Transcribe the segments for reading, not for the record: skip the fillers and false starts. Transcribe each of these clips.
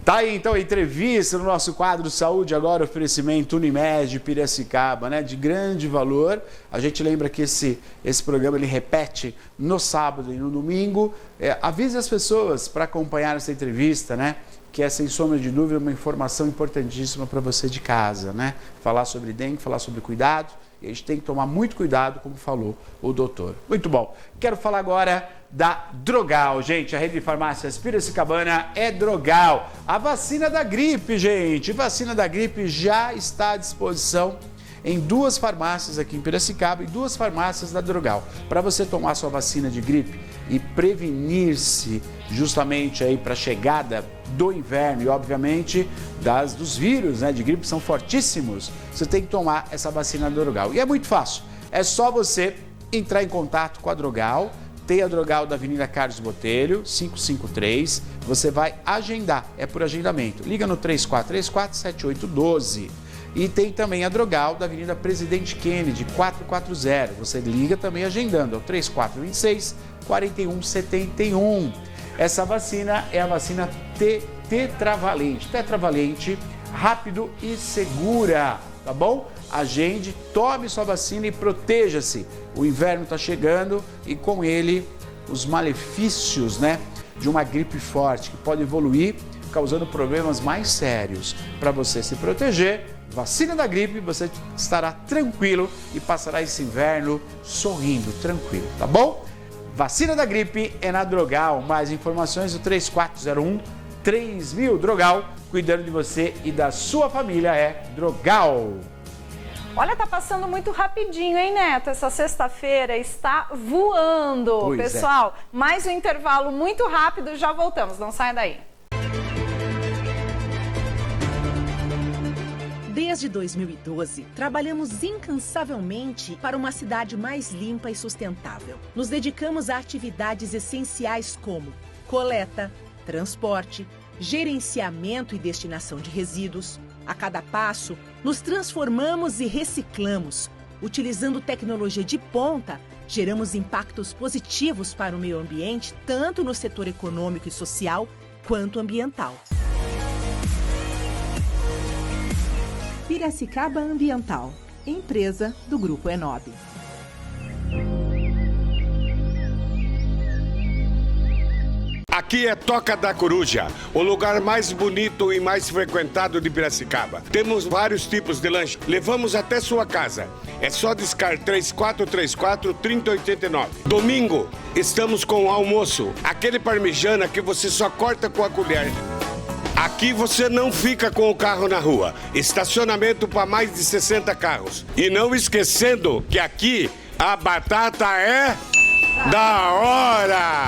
Tá aí, então, a entrevista no nosso quadro Saúde Agora, oferecimento Unimed Piracicaba, né? De grande valor. A gente lembra que esse programa ele repete no sábado e no domingo. Avise as pessoas para acompanhar essa entrevista, né? Que é, sem sombra de dúvida, uma informação importantíssima para você de casa, né? Falar sobre dengue, falar sobre cuidado. E a gente tem que tomar muito cuidado, como falou o doutor. Muito bom. Quero falar agora da Drogal, gente. A rede de farmácias Piracicabana é Drogal. A vacina da gripe, gente. Vacina da gripe já está à disposição em 2 farmácias aqui em Piracicaba e 2 farmácias da Drogal. Para você tomar sua vacina de gripe e prevenir-se justamente aí para a chegada do inverno e, obviamente, dos vírus, né, de gripe, são fortíssimos, você tem que tomar essa vacina da Drogal. E é muito fácil. É só você entrar em contato com a Drogal. Tem a Drogal da Avenida Carlos Botelho, 553. Você vai agendar, é por agendamento. Liga no 3434-7812. E tem também a Drogal da Avenida Presidente Kennedy, 440. Você liga também agendando, é o 3426-4171. Essa vacina é a vacina tetravalente, rápido e segura, tá bom? Agende, tome sua vacina e proteja-se. O inverno está chegando e com ele os malefícios, né, de uma gripe forte que pode evoluir, causando problemas mais sérios. Para você se proteger, vacina da gripe, você estará tranquilo e passará esse inverno sorrindo, tranquilo, tá bom? Vacina da gripe é na Drogal. Mais informações no 3401-3000. Drogal, cuidando de você e da sua família, é Drogal. Olha, tá passando muito rapidinho, hein, Neto? Essa sexta-feira está voando. Pois Pessoal, mais um intervalo muito rápido, já voltamos, não saia daí. Desde 2012, trabalhamos incansavelmente para uma cidade mais limpa e sustentável. Nos dedicamos a atividades essenciais como coleta, transporte, gerenciamento e destinação de resíduos. A cada passo, nos transformamos e reciclamos. Utilizando tecnologia de ponta, geramos impactos positivos para o meio ambiente, tanto no setor econômico e social, quanto ambiental. Piracicaba Ambiental, empresa do Grupo Enob. Aqui é Toca da Coruja, o lugar mais bonito e mais frequentado de Piracicaba. Temos vários tipos de lanche, levamos até sua casa. É só discar 3434-3089. Domingo, estamos com o almoço, aquele parmegiana que você só corta com a colher. Aqui você não fica com o carro na rua. Estacionamento para mais de 60 carros. E não esquecendo que aqui a batata é da hora!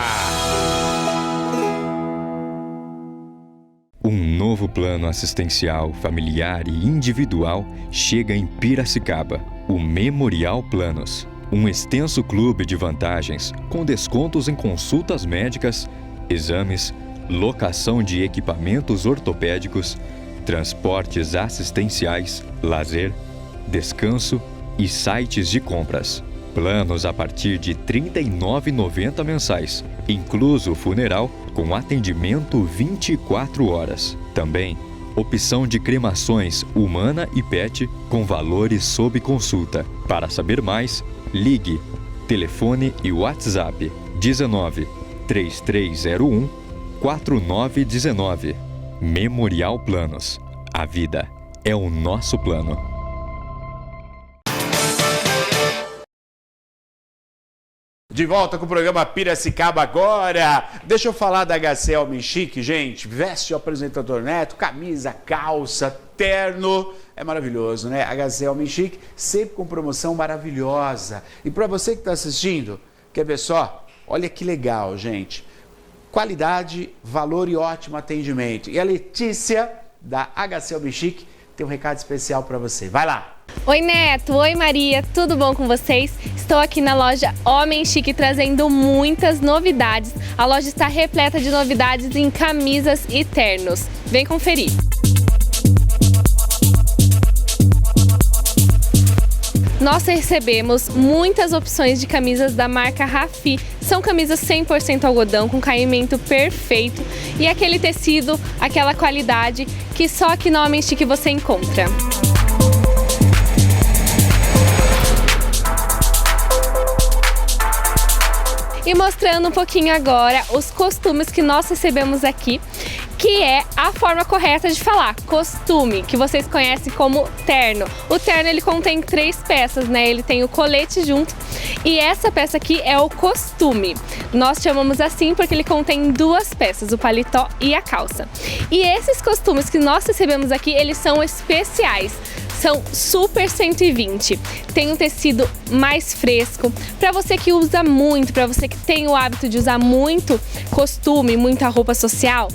Um novo plano assistencial, familiar e individual chega em Piracicaba, o Memorial Planos. Um extenso clube de vantagens, com descontos em consultas médicas, exames, locação de equipamentos ortopédicos, transportes assistenciais, lazer, descanso e sites de compras. Planos a partir de R$ 39,90 mensais, incluso funeral com atendimento 24 horas. Também, opção de cremações humana e pet com valores sob consulta. Para saber mais, ligue, telefone e WhatsApp 19 3301 4919. Memorial Planos. A vida é o nosso plano. De volta com o programa Piracicaba Agora. Deixa eu falar da HC Homem Chique, gente. Veste o apresentador Neto, camisa, calça, terno. É maravilhoso, né? HC Homem Chique, sempre com promoção maravilhosa. E para você que está assistindo, quer ver só? Olha que legal, gente. Qualidade, valor e ótimo atendimento. E a Letícia, da HC Homem Chique, tem um recado especial para você. Vai lá! Oi Neto, oi Maria, tudo bom com vocês? Estou aqui na loja Homem Chique trazendo muitas novidades. A loja está repleta de novidades em camisas e ternos. Vem conferir! Nós recebemos muitas opções de camisas da marca Rafi. São camisas 100% algodão, com caimento perfeito e aquele tecido, aquela qualidade que só aqui na Homem Chique você encontra. E mostrando um pouquinho agora os costumes que nós recebemos aqui, que é a forma correta de falar, costume, que vocês conhecem como terno. O terno ele contém 3 peças, né? Ele tem o colete junto e essa peça aqui é o costume. Nós chamamos assim porque ele contém 2 peças, o paletó e a calça. E esses costumes que nós recebemos aqui, eles são especiais. São super 120, tem um tecido mais fresco, para você que usa muito, para você que tem o hábito de usar muito costume, muita roupa social,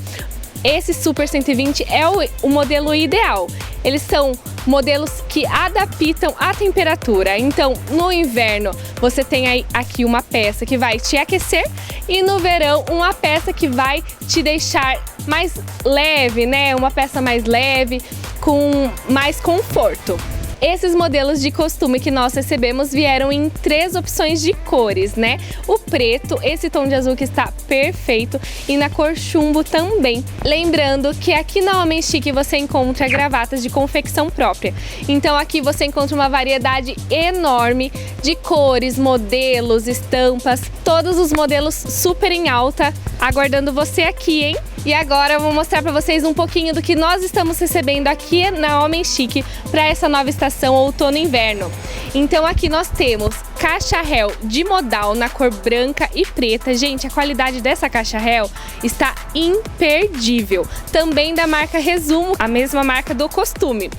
esse super 120 é o modelo ideal. Eles são modelos que adaptam a temperatura, então no inverno você tem aí aqui uma peça que vai te aquecer e no verão uma peça que vai te deixar mais leve, né? Uma peça mais leve, com mais conforto. Esses modelos de costume que nós recebemos vieram em 3 opções de cores, né? O preto, esse tom de azul que está perfeito, e na cor chumbo também. Lembrando que aqui na Homem Chique você encontra gravatas de confecção própria. Então aqui você encontra uma variedade enorme de cores, modelos, estampas, todos os modelos super em alta, aguardando você aqui, hein? E agora eu vou mostrar para vocês um pouquinho do que nós estamos recebendo aqui na Homem Chique para essa nova estação outono e inverno. Então aqui nós temos caixa réu de modal na cor branca e preta. Gente, a qualidade dessa caixa réu está imperdível. Também da marca Resumo, a mesma marca do costume.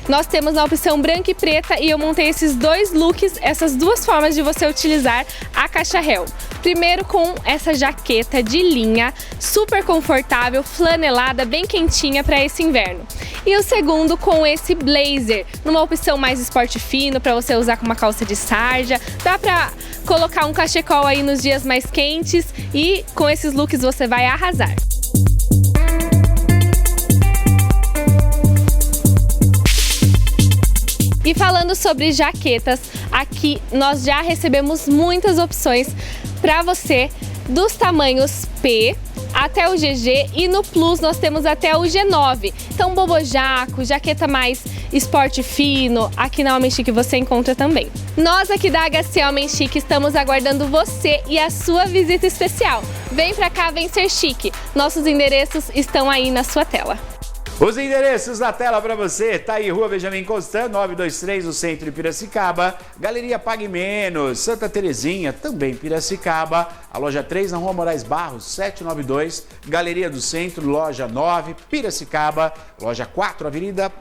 Nós temos na opção branca e preta e eu montei esses 2 looks, essas 2 formas de você utilizar a caixa réu. Primeiro com essa jaqueta de linha, super confortável, flanelada, bem quentinha para esse inverno. E o segundo com esse blazer, numa opção mais esporte fino, para você usar com uma calça de sarja. Dá para colocar um cachecol aí nos dias mais quentes e com esses looks você vai arrasar. E falando sobre jaquetas, aqui nós já recebemos muitas opções para você dos tamanhos P até o GG e no Plus nós temos até o G9. Então bobojaco, jaqueta mais esporte fino, aqui na Homem Chique você encontra também. Nós aqui da HC Homem Chique estamos aguardando você e a sua visita especial. Vem pra cá, vem ser chique. Nossos endereços estão aí na sua tela. Os endereços na tela para você, tá aí, Rua Benjamin Constant, 923, no centro de Piracicaba, Galeria Pague Menos, Santa Terezinha, também Piracicaba, a loja 3 na Rua Moraes Barros, 792, Galeria do Centro, loja 9, Piracicaba, loja 4, Avenida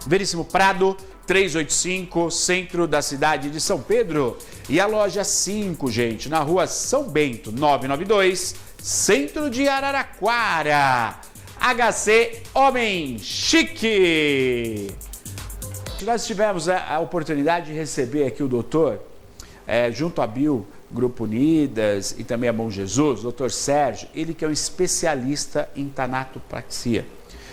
Veríssimo Prado, 385, centro da cidade de São Pedro, e a loja 5, gente, na Rua São Bento, 992, centro de Araraquara. HC Homem Chique. Nós tivemos a oportunidade de receber aqui o doutor, junto à Bio Grupo Unidas e também a Bom Jesus, o doutor Sérgio, ele que é um especialista em tanatopraxia.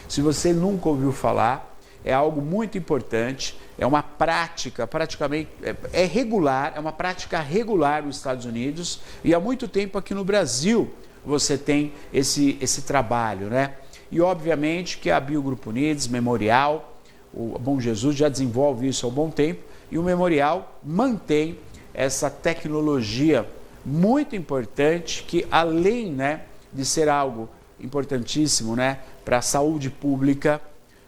Se você nunca ouviu falar, é algo muito importante, é uma prática, praticamente, é regular, é uma prática regular nos Estados Unidos e há muito tempo aqui no Brasil você tem esse trabalho, né? E obviamente que a Bio Grupo Unidos, Memorial, o Bom Jesus já desenvolve isso há um bom tempo e o Memorial mantém essa tecnologia muito importante que além, né, de ser algo importantíssimo, né, para a saúde pública,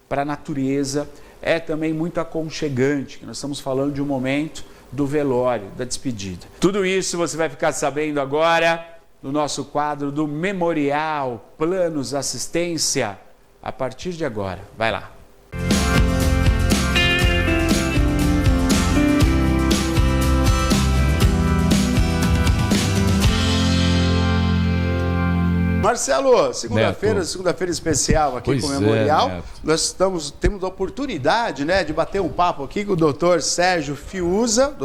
para a natureza, é também muito aconchegante, que nós estamos falando de um momento do velório, da despedida. Tudo isso você vai ficar sabendo agora no nosso quadro do Memorial Planos Assistência, a partir de agora. Vai lá. Marcelo, segunda-feira especial aqui com o Memorial. Nós temos a oportunidade, né, de bater um papo aqui com o Dr. Sérgio Fiuza,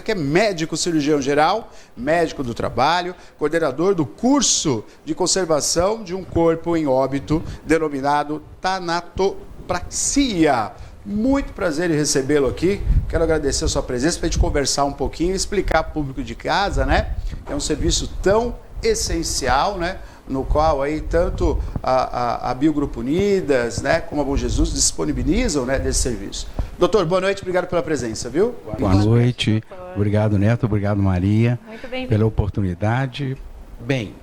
que é médico cirurgião geral, médico do trabalho, coordenador do curso de conservação de um corpo em óbito, denominado tanatopraxia. Muito prazer em recebê-lo aqui. Quero agradecer a sua presença para a gente conversar um pouquinho e explicar para o público de casa, né? É um serviço tão essencial, né? No qual aí tanto a Biogrupo Unidas, né, como a Bom Jesus disponibilizam, né, desse serviço. Doutor, boa noite, obrigado pela presença, viu? Boa noite, obrigado Neto, obrigado Maria, Muito bem-vindo. pela oportunidade. Bem,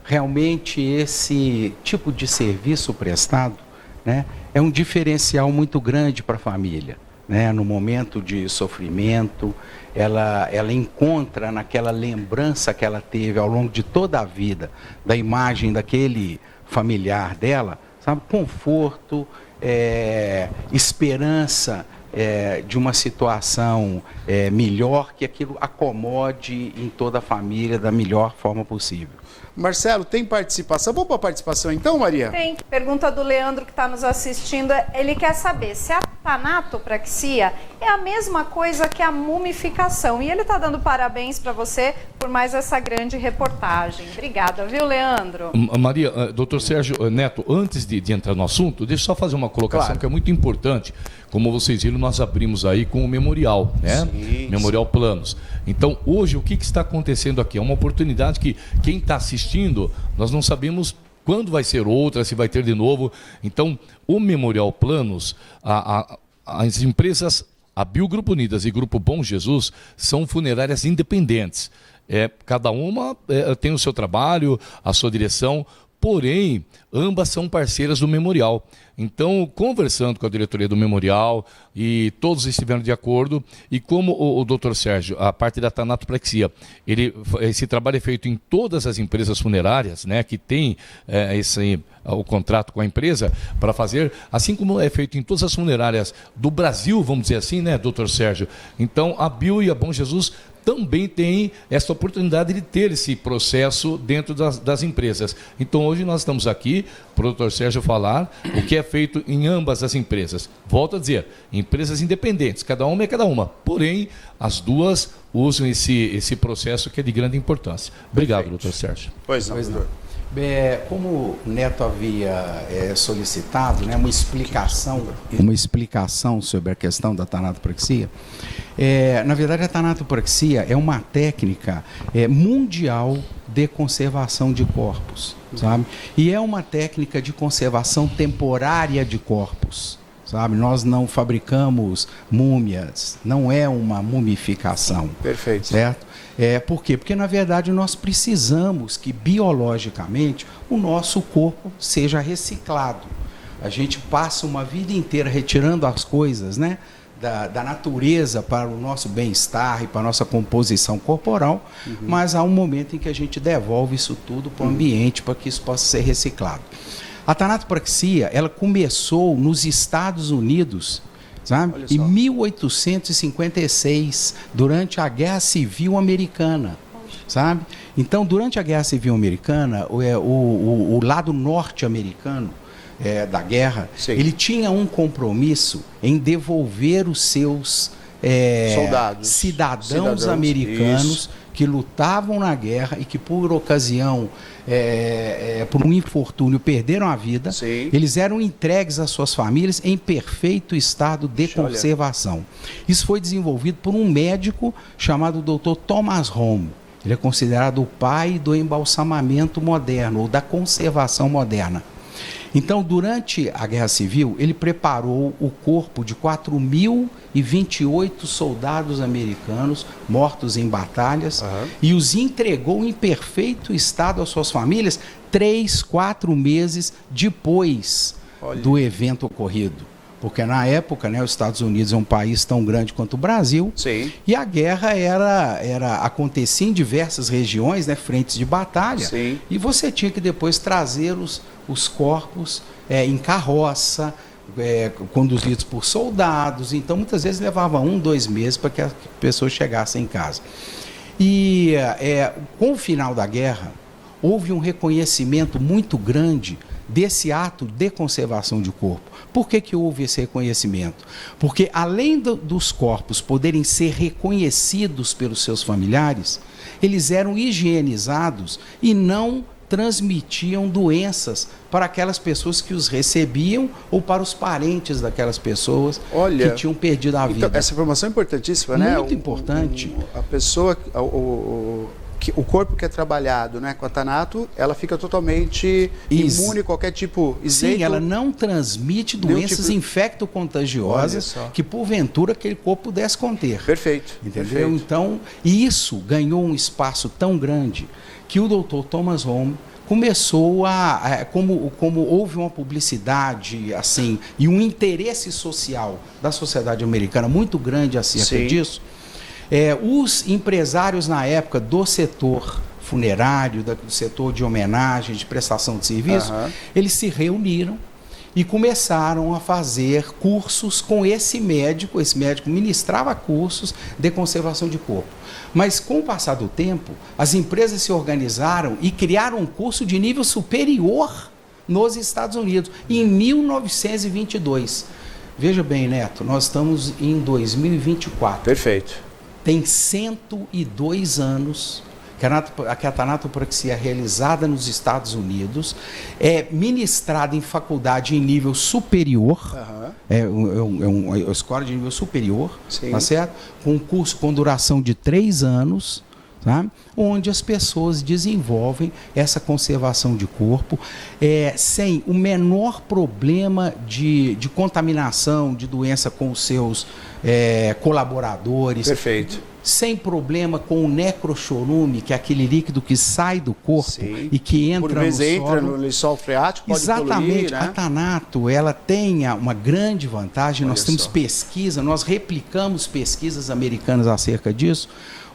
realmente esse tipo de serviço prestado, né, é um diferencial muito grande para a família, né, no momento de sofrimento. Ela encontra naquela lembrança que ela teve ao longo de toda a vida, da imagem daquele familiar dela, sabe, conforto, esperança de uma situação melhor, que aquilo acomode em toda a família da melhor forma possível. Marcelo, tem participação? Vamos para a participação então, Maria? Tem. Pergunta do Leandro que está nos assistindo. Ele quer saber se a tanatopraxia é a mesma coisa que a mumificação. E ele está dando parabéns para você por mais essa grande reportagem. Obrigada, viu, Leandro? Maria, doutor Sérgio Neto, antes de entrar no assunto, deixa eu só fazer uma colocação, claro, que é muito importante. Como vocês viram, nós abrimos aí com o memorial, né? Sim, Memorial Planos. Então, hoje, o que está acontecendo aqui? É uma oportunidade que quem está assistindo, nós não sabemos quando vai ser outra, se vai ter de novo. Então, o Memorial Planos, as empresas, a Biogrupo Unidas e Grupo Bom Jesus, são funerárias independentes. Cada uma tem o seu trabalho, a sua direção, porém, ambas são parceiras do Memorial. Então, conversando com a diretoria do Memorial, e todos estiveram de acordo, e como o doutor Sérgio, a parte da tanatopraxia, esse trabalho é feito em todas as empresas funerárias, né, que tem o contrato com a empresa para fazer, assim como é feito em todas as funerárias do Brasil, vamos dizer assim, né, doutor Sérgio? Então, a Bio e a Bom Jesus também tem essa oportunidade de ter esse processo dentro das empresas. Então, hoje nós estamos aqui para o doutor Sérgio falar o que é feito em ambas as empresas. Volto a dizer, empresas independentes, cada uma é cada uma, porém, as duas usam esse processo que é de grande importância. Obrigado, doutor Sérgio. Pois não, doutor. Como o Neto havia solicitado, né, uma explicação sobre a questão da tanatopraxia, na verdade a tanatopraxia é uma técnica mundial de conservação de corpos, sabe? E é uma técnica de conservação temporária de corpos, sabe? Nós não fabricamos múmias, não é uma mumificação. Perfeito. Certo? Por quê? Porque, na verdade, nós precisamos que, biologicamente, o nosso corpo seja reciclado. A gente passa uma vida inteira retirando as coisas, né, da natureza para o nosso bem-estar e para a nossa composição corporal, mas há um momento em que a gente devolve isso tudo para o ambiente para que isso possa ser reciclado. A tanatopraxia, ela começou nos Estados Unidos, sabe? Em 1856, durante a Guerra Civil Americana, sabe? Então, durante a Guerra Civil Americana, o lado norte-americano da guerra, sim, ele tinha um compromisso em devolver os seus cidadãos americanos, isso, que lutavam na guerra e que, por ocasião, por um infortúnio, perderam a vida. Sim. Eles eram entregues às suas famílias em perfeito estado de conservação. Isso foi desenvolvido por um médico chamado Dr. Thomas Home. Ele é considerado o pai do embalsamamento moderno, ou da conservação moderna. Então, durante a Guerra Civil, ele preparou o corpo de 4.028 soldados americanos mortos em batalhas, e os entregou em perfeito estado às suas famílias 3, 4 meses depois do evento ocorrido. Porque na época, né, os Estados Unidos é um país tão grande quanto o Brasil, sim, e a guerra acontecia em diversas regiões, né, frentes de batalha, sim, e você tinha que depois trazer os corpos em carroça, conduzidos por soldados. Então muitas vezes levava 1, 2 meses para que as pessoas chegassem em casa. E com o final da guerra, houve um reconhecimento muito grande desse ato de conservação de corpo. Por que houve esse reconhecimento? Porque além dos corpos poderem ser reconhecidos pelos seus familiares, eles eram higienizados e não transmitiam doenças para aquelas pessoas que os recebiam ou para os parentes daquelas pessoas que tinham perdido a vida. Então, essa informação é importantíssima, né? Muito importante. A pessoa, o corpo que é trabalhado, né, com a Thanato, ela fica totalmente imune a qualquer tipo de Sim, ela não transmite doenças infecto-contagiosas que porventura aquele corpo pudesse conter. Perfeito. Entendeu? Perfeito. Então, isso ganhou um espaço tão grande que o Dr. Thomas Home começou como houve uma publicidade assim e um interesse social da sociedade americana muito grande acerca disso, os empresários na época do setor funerário, do setor de homenagem, de prestação de serviço, eles se reuniram e começaram a fazer cursos com esse médico ministrava cursos de conservação de corpo. Mas com o passar do tempo, as empresas se organizaram e criaram um curso de nível superior nos Estados Unidos, em 1922. Veja bem, Neto, nós estamos em 2024. Perfeito. Tem 102 anos que a tanatopraxia é realizada nos Estados Unidos, é ministrada em faculdade em nível superior, é uma escola de nível superior, tá certo? Com um curso com duração de 3 anos, tá? Onde as pessoas desenvolvem essa conservação de corpo sem o menor problema de contaminação, de doença com os seus colaboradores. Perfeito. Sem problema com o necrochorume, que é aquele líquido que sai do corpo e que entra no solo. Entra no lençol freático, pode Exatamente. poluir, né? A Thanato, ela tem uma grande vantagem. Nós temos pesquisa, nós replicamos pesquisas americanas acerca disso,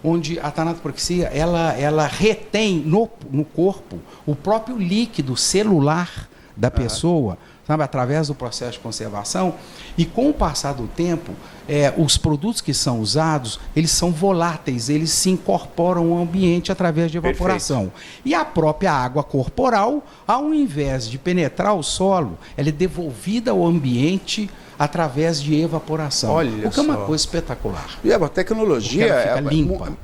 onde a tanatopraxia, ela retém no corpo o próprio líquido celular da pessoa, sabe, através do processo de conservação, e com o passar do tempo, os produtos que são usados, eles são voláteis, eles se incorporam ao ambiente através de evaporação. Perfeito. E a própria água corporal, ao invés de penetrar o solo, ela é devolvida ao ambiente através de evaporação. Olha o que é uma coisa espetacular. E a tecnologia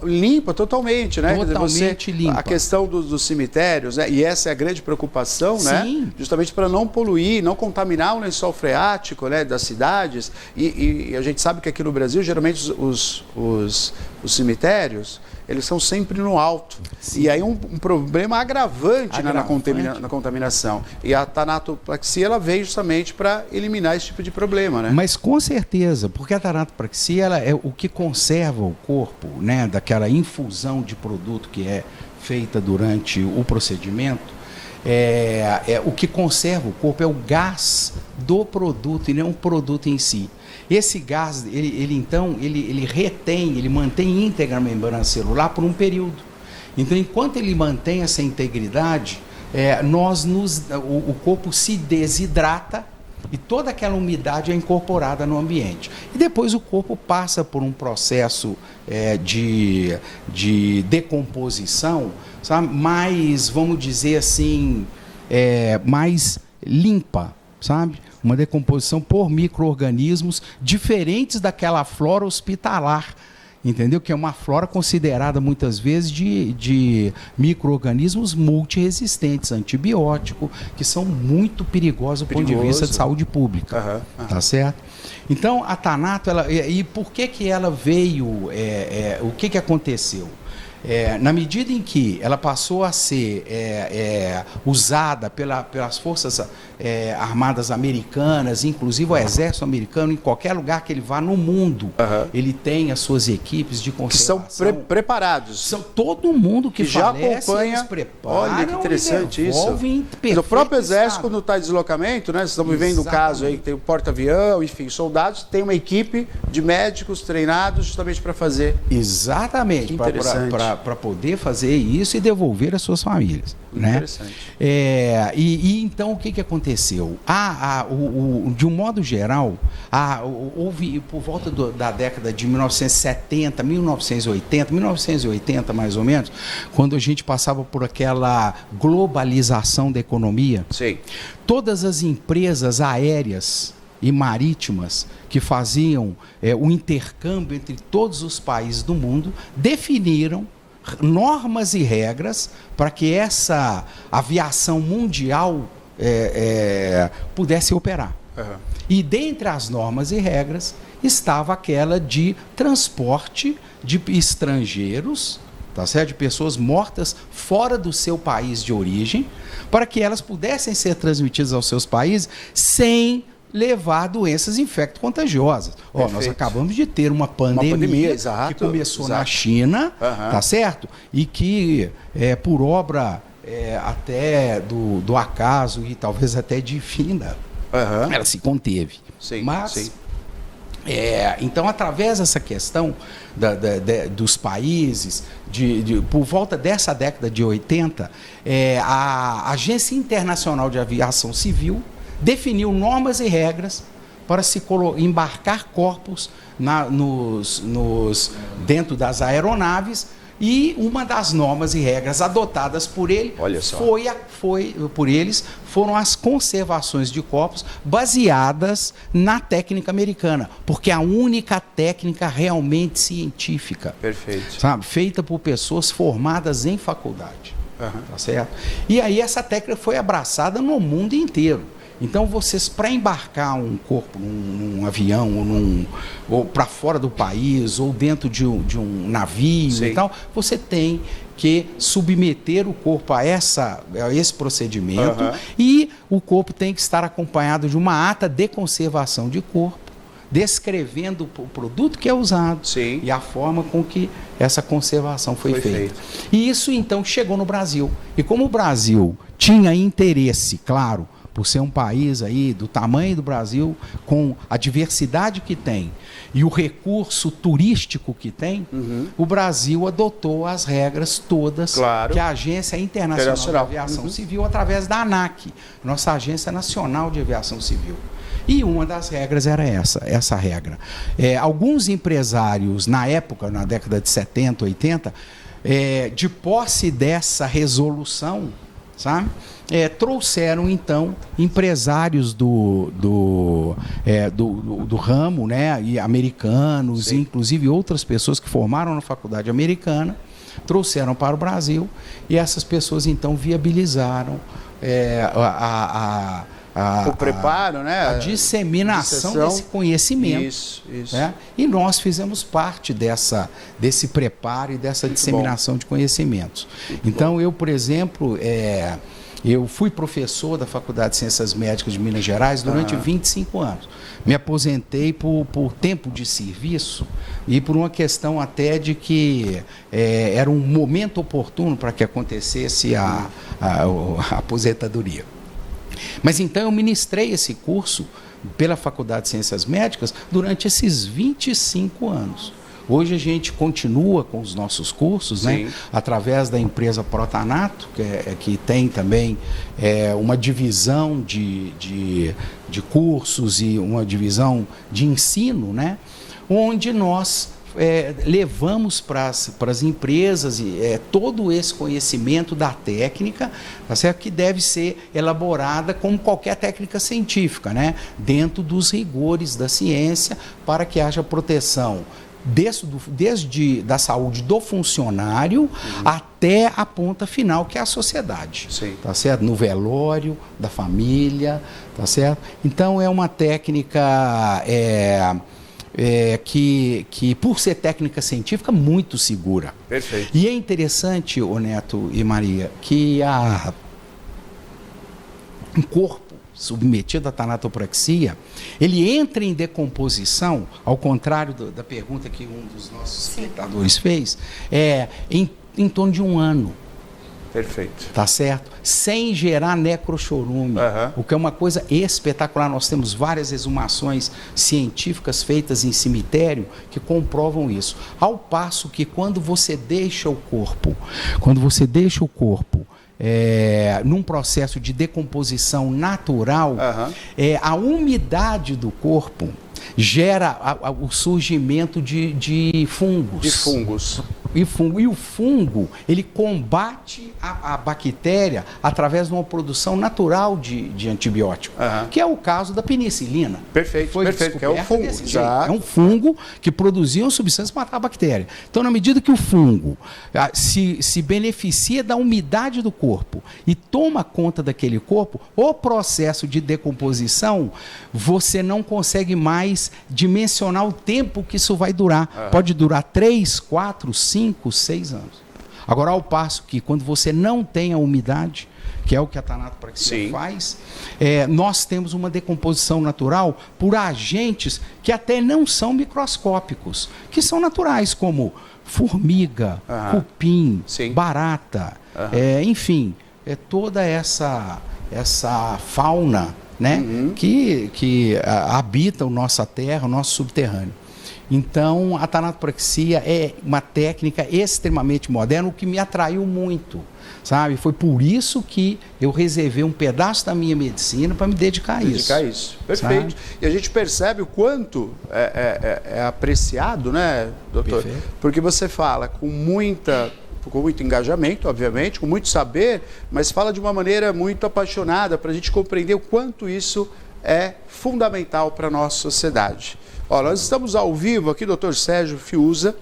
limpa totalmente, né? Totalmente limpa. A questão dos cemitérios, né? E essa é a grande preocupação, né? Justamente para não poluir, não contaminar o lençol freático, né, das cidades. E a gente sabe que aqui no Brasil, geralmente os cemitérios, eles são sempre no alto. E aí um problema agravante. Na contaminação. E a tanatopraxia, ela veio justamente para eliminar esse tipo de problema, né? Mas com certeza, porque a tanatopraxia, ela é o que conserva o corpo, né, daquela infusão de produto que é feita durante o procedimento. O que conserva o corpo é o gás do produto e não o produto em si. Esse gás, ele retém, ele mantém íntegra a membrana celular por um período. Então, enquanto ele mantém essa integridade, o corpo se desidrata e toda aquela umidade é incorporada no ambiente. E depois o corpo passa por um processo de decomposição, sabe? Mais, vamos dizer assim, mais limpa, sabe? Uma decomposição por micro-organismos diferentes daquela flora hospitalar, entendeu? Que é uma flora considerada muitas vezes de micro-organismos multiresistentes, antibiótico, que são muito perigosos do ponto de vista de saúde pública. Tá certo? Então, a Thanato, e por que ela veio, o que aconteceu? Na medida em que ela passou a ser usada pelas forças armadas americanas, inclusive o exército americano, em qualquer lugar que ele vá no mundo, ele tem as suas equipes de conservação. Que são preparados. São todo mundo que já falece, acompanha. eles preparam. Olha que interessante isso. O próprio exército, quando está em deslocamento, né? Estamos vivendo um caso aí que tem o porta-avião, enfim, soldados, tem uma equipe de médicos treinados justamente para fazer. Exatamente. Para poder fazer isso e devolver às suas famílias. Interessante. Né? Então, o que aconteceu? De um modo geral, houve, por volta da década de 1970, 1980 mais ou menos, quando a gente passava por aquela globalização da economia, todas as empresas aéreas e marítimas que faziam o intercâmbio entre todos os países do mundo definiram normas e regras para que essa aviação mundial pudesse operar. Uhum. E dentre as normas e regras estava aquela de transporte de estrangeiros, tá certo? De pessoas mortas fora do seu país de origem, para que elas pudessem ser transmitidas aos seus países sem levar doenças infecto-contagiosas. Nós acabamos de ter uma pandemia exato, que começou na China, tá certo? E que, por obra até do acaso e talvez até divina, ela se conteve. Sim, mas, sim. Então, através dessa questão dos países, por volta dessa década de 80, a Agência Internacional de Aviação Civil definiu normas e regras para se embarcar corpos dentro das aeronaves. E uma das normas e regras adotadas por ele foram as conservações de corpos baseadas na técnica americana, porque é a única técnica realmente científica. Perfeito. Sabe? Feita por pessoas formadas em faculdade. Tá certo? E aí essa técnica foi abraçada no mundo inteiro. Então, para embarcar um corpo num avião ou para fora do país ou dentro de um navio e tal, você tem que submeter o corpo a esse procedimento e o corpo tem que estar acompanhado de uma ata de conservação de corpo, descrevendo o produto que é usado e a forma com que essa conservação foi feita. E isso, então, chegou no Brasil. E como o Brasil tinha interesse, claro, por ser um país aí do tamanho do Brasil, com a diversidade que tem e o recurso turístico que tem, o Brasil adotou as regras todas que a Agência Internacional de Aviação Civil, através da ANAC, nossa Agência Nacional de Aviação Civil. E uma das regras era essa regra. Alguns empresários, na época, na década de 70, 80, de posse dessa resolução, sabe? Trouxeram, então, empresários do ramo, né, e americanos, e inclusive outras pessoas que formaram na faculdade americana, trouxeram para o Brasil, e essas pessoas, então, viabilizaram o preparo, né? A disseminação desse conhecimento. Isso. Né? E nós fizemos parte desse preparo e dessa disseminação de conhecimentos. Então, eu, por exemplo, eu fui professor da Faculdade de Ciências Médicas de Minas Gerais durante 25 anos. Me aposentei por tempo de serviço e por uma questão até de que era um momento oportuno para que acontecesse a aposentadoria. Mas então eu ministrei esse curso pela Faculdade de Ciências Médicas durante esses 25 anos. Hoje a gente continua com os nossos cursos, né, através da empresa Protanato, que tem também uma divisão de cursos e uma divisão de ensino, né, onde nós levamos para as empresas todo esse conhecimento da técnica, tá certo? Que deve ser elaborada como qualquer técnica científica, né, dentro dos rigores da ciência, para que haja proteção desde da saúde do funcionário até a ponta final, que é a sociedade. Tá certo? No velório da família, tá certo? Então é uma técnica que por ser técnica científica, muito segura. Perfeito. E é interessante, Neto e Maria, que um corpo submetido à tanatopraxia, ele entra em decomposição, ao contrário da pergunta que um dos nossos espectadores fez, em torno de 1 ano. Perfeito. Tá certo? Sem gerar necrochorume, o que é uma coisa espetacular. Nós temos várias exumações científicas feitas em cemitério que comprovam isso. Ao passo que quando você deixa o corpo num processo de decomposição natural, a umidade do corpo gera o surgimento de fungos. De fungos. E o fungo, ele combate a bactéria através de uma produção natural de antibiótico, que é o caso da penicilina. Perfeito, que é o fungo. É um fungo que produzia uma substância para matar a bactéria. Então, na medida que o fungo se beneficia da umidade do corpo e toma conta daquele corpo, o processo de decomposição, você não consegue mais dimensionar o tempo que isso vai durar. Pode durar 3, 4, 5, 6 anos. Agora, ao passo que quando você não tem a umidade, que é o que a Thanatopraxia faz, nós temos uma decomposição natural por agentes que até não são microscópicos, que são naturais, como formiga, cupim, barata, enfim, toda essa fauna, né, que habita a nossa terra, o nosso subterrâneo. Então, a Thanatopraxia é uma técnica extremamente moderna, o que me atraiu muito, sabe? Foi por isso que eu reservei um pedaço da minha medicina para me dedicar a isso. Perfeito. Sabe? E a gente percebe o quanto é apreciado, né, doutor? Perfeito. Porque você fala com muito engajamento, obviamente, com muito saber, mas fala de uma maneira muito apaixonada para a gente compreender o quanto isso é fundamental para a nossa sociedade. Olha, nós estamos ao vivo aqui, doutor Sérgio Fiuza,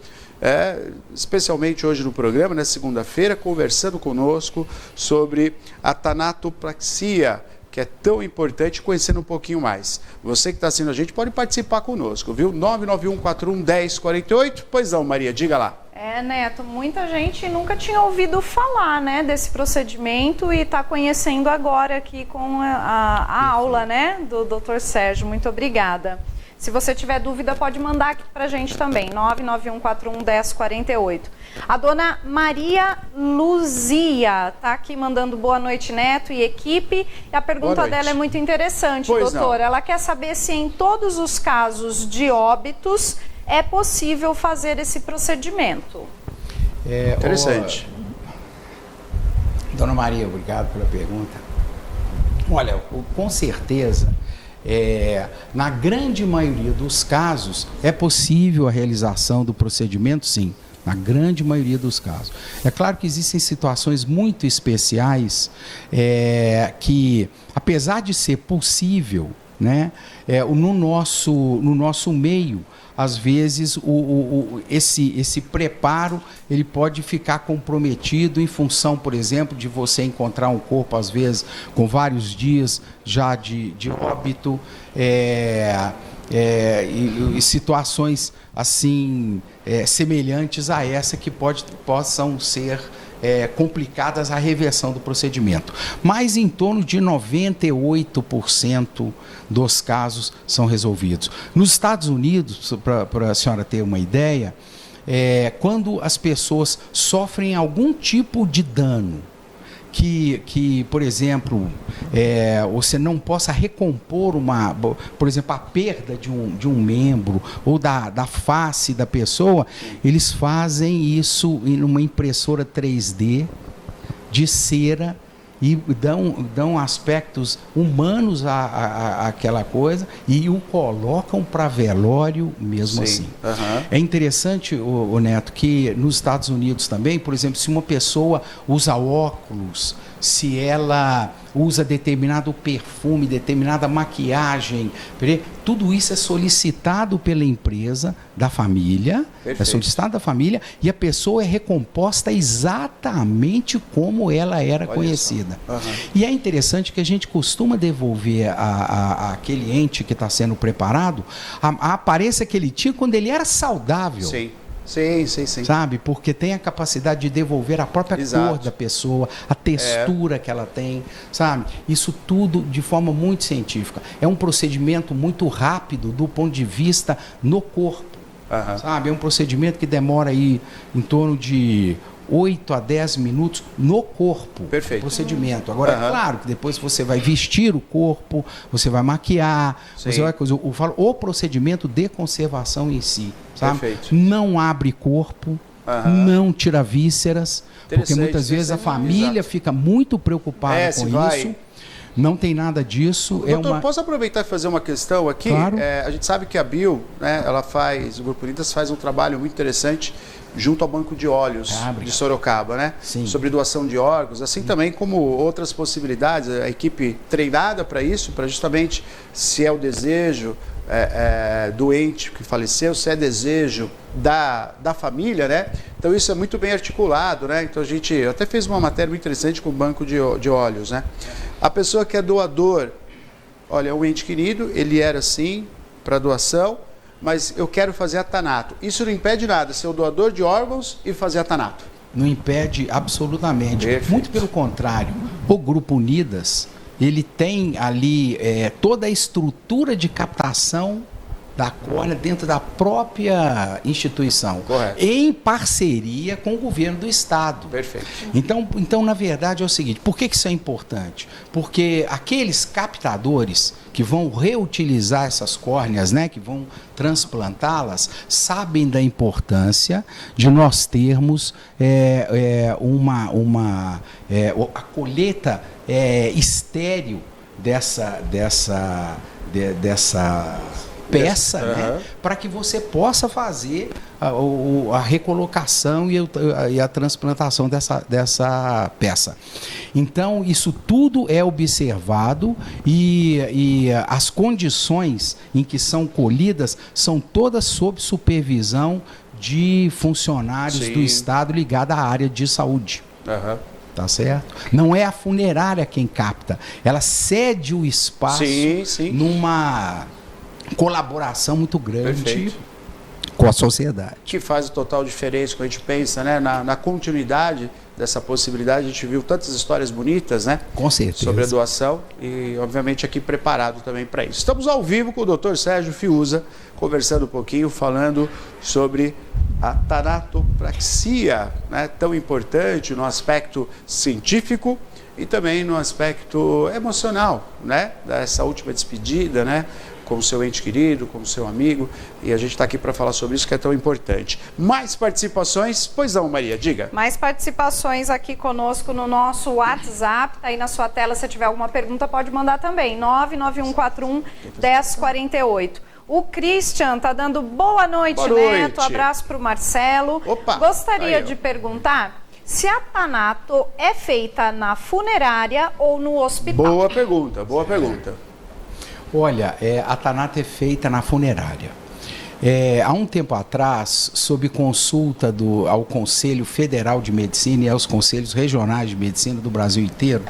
especialmente hoje no programa, na segunda-feira, conversando conosco sobre a Thanatopraxia, que é tão importante, conhecendo um pouquinho mais. Você que está assistindo a gente pode participar conosco, viu? 991411048. Pois não, Maria, diga lá. Neto, muita gente nunca tinha ouvido falar, né, desse procedimento e está conhecendo agora aqui com a aula, né, do Dr. Sérgio. Muito obrigada. Se você tiver dúvida, pode mandar aqui para a gente também, 991411048. A dona Maria Luzia está aqui mandando boa noite, Neto e equipe. E a pergunta dela é muito interessante, doutor. Ela quer saber se em todos os casos de óbitos é possível fazer esse procedimento. Interessante. Dona Maria, obrigado pela pergunta. Olha, com certeza, na grande maioria dos casos, é possível a realização do procedimento, sim. Na grande maioria dos casos. É claro que existem situações muito especiais que, apesar de ser possível, né, no nosso meio, às vezes esse preparo ele pode ficar comprometido em função, por exemplo, de você encontrar um corpo, às vezes, com vários dias já de óbito, e situações assim semelhantes a essa que possam ser complicadas a reversão do procedimento. Mas em torno de 98% dos casos são resolvidos. Nos Estados Unidos, para a senhora ter uma ideia, quando as pessoas sofrem algum tipo de dano, que por exemplo, você não possa recompor por exemplo, a perda de um membro ou da face da pessoa, eles fazem isso em uma impressora 3D de cera e dão aspectos humanos àquela coisa e o colocam para velório mesmo assim. É interessante, o Neto, que nos Estados Unidos também, por exemplo, se uma pessoa usa óculos, se ela usa determinado perfume, determinada maquiagem, tudo isso é solicitado pela empresa da família, é solicitado da família e a pessoa é recomposta exatamente como ela era conhecida. E é interessante que a gente costuma devolver àquele ente que está sendo preparado a aparência que ele tinha quando ele era saudável. Sim. Sabe? Porque tem a capacidade de devolver a própria cor da pessoa, a textura que ela tem, sabe? Isso tudo de forma muito científica. É um procedimento muito rápido do ponto de vista no corpo, sabe? É um procedimento que demora aí em torno de 8 a 10 minutos no corpo. Perfeito. Procedimento. Agora, é claro que depois você vai vestir o corpo, você vai maquiar, você vai coisa. O procedimento de conservação em si, sabe? Perfeito. Não abre corpo, não tira vísceras, porque muitas vezes a família fica muito preocupada com isso. Não tem nada disso. Doutor, posso aproveitar e fazer uma questão aqui? Claro. A gente sabe que a Bio, né, o Grupo Unidas faz um trabalho muito interessante junto ao Banco de Olhos de Sorocaba, né? Sim. Sobre doação de órgãos, assim também como outras possibilidades. A equipe treinada para isso, para justamente, se é o desejo doente que faleceu, se é desejo da família, né? Então isso é muito bem articulado, né? Então a gente até fez uma matéria muito interessante com o Banco de Olhos, né? A pessoa que é doador, olha, é um ente querido, ele era assim para doação, mas eu quero fazer atanato. Isso não impede nada, ser o doador de órgãos e fazer atanato. Não impede absolutamente. Perfeito. Muito pelo contrário. O Grupo Unidas, ele tem ali toda a estrutura de captação da córnea dentro da própria instituição. Correto. Em parceria com o governo do estado. Perfeito. Então, na verdade, é o seguinte, por que isso é importante? Porque aqueles captadores que vão reutilizar essas córneas, né, que vão transplantá-las, sabem da importância de nós termos a colheita estéril dessa peça, né, para que você possa fazer a recolocação e a transplantação dessa peça. Então, isso tudo é observado e as condições em que são colhidas são todas sob supervisão de funcionários do Estado ligados à área de saúde. Tá certo? Não é a funerária quem capta, ela cede o espaço numa colaboração muito grande com a sociedade. Que faz total diferença quando a gente pensa, né, na continuidade dessa possibilidade. A gente viu tantas histórias bonitas, né? Com certeza. Sobre a doação e, obviamente, aqui preparado também para isso. Estamos ao vivo com o Dr. Sérgio Fiuza, conversando um pouquinho, falando sobre a tanatopraxia, né, tão importante no aspecto científico e também no aspecto emocional, né, dessa última despedida, né, com o seu ente querido, com o seu amigo, e a gente está aqui para falar sobre isso que é tão importante. Mais participações? Pois não, Maria, diga. Mais participações aqui conosco no nosso WhatsApp, tá aí na sua tela, se tiver alguma pergunta pode mandar também, 99141-1048. O Christian tá dando boa noite, Neto, abraço para o Marcelo. Opa, gostaria de perguntar se a tanato é feita na funerária ou no hospital. Boa pergunta, boa pergunta. Olha, a tanato é feita na funerária. Há um tempo atrás, sob consulta ao Conselho Federal de Medicina e aos Conselhos Regionais de Medicina do Brasil inteiro,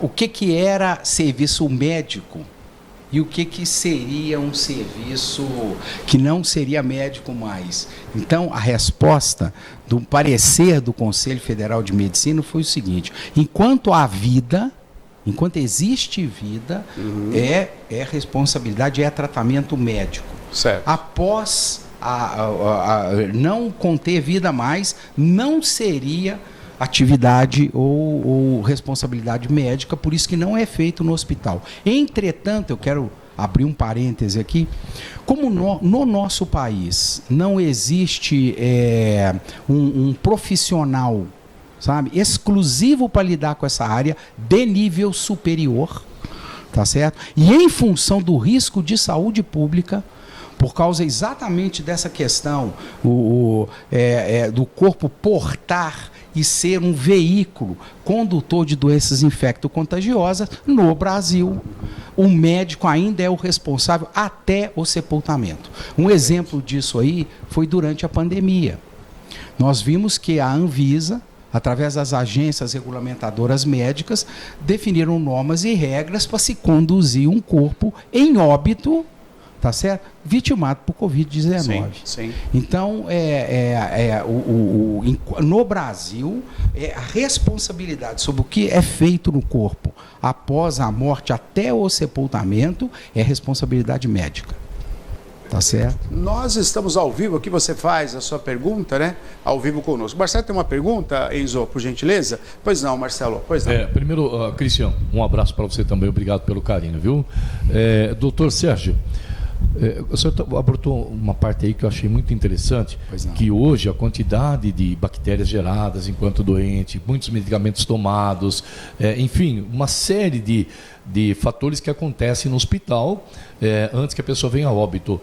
o que era serviço médico e o que seria um serviço que não seria médico mais. Então, a resposta do parecer do Conselho Federal de Medicina foi o seguinte: enquanto há vida, enquanto existe vida, é responsabilidade, é tratamento médico. Certo. Após não conter vida mais, não seria atividade ou responsabilidade médica, por isso que não é feito no hospital. Entretanto, eu quero abrir um parêntese aqui, como no nosso país não existe um profissional, sabe, exclusivo para lidar com essa área de nível superior, tá certo? E em função do risco de saúde pública, por causa exatamente dessa questão do corpo portar e ser um veículo condutor de doenças infecto-contagiosas, no Brasil, o médico ainda é o responsável até o sepultamento. Um exemplo disso aí foi durante a pandemia. Nós vimos que a Anvisa, através das agências regulamentadoras médicas, definiram normas e regras para se conduzir um corpo em óbito, tá certo? Vitimado por Covid-19. Sim. Então, no Brasil, a responsabilidade sobre o que é feito no corpo após a morte até o sepultamento é responsabilidade médica. Tá certo? Nós estamos ao vivo, aqui você faz a sua pergunta, né? Ao vivo conosco. Marcelo tem uma pergunta, Enzo, por gentileza? Pois não, Marcelo, pois não. Primeiro, Cristian, um abraço para você também, obrigado pelo carinho, viu? Doutor Sérgio, O senhor abordou uma parte aí que eu achei muito interessante, que hoje a quantidade de bactérias geradas enquanto doente, muitos medicamentos tomados, enfim, uma série de fatores que acontecem no hospital antes que a pessoa venha a óbito.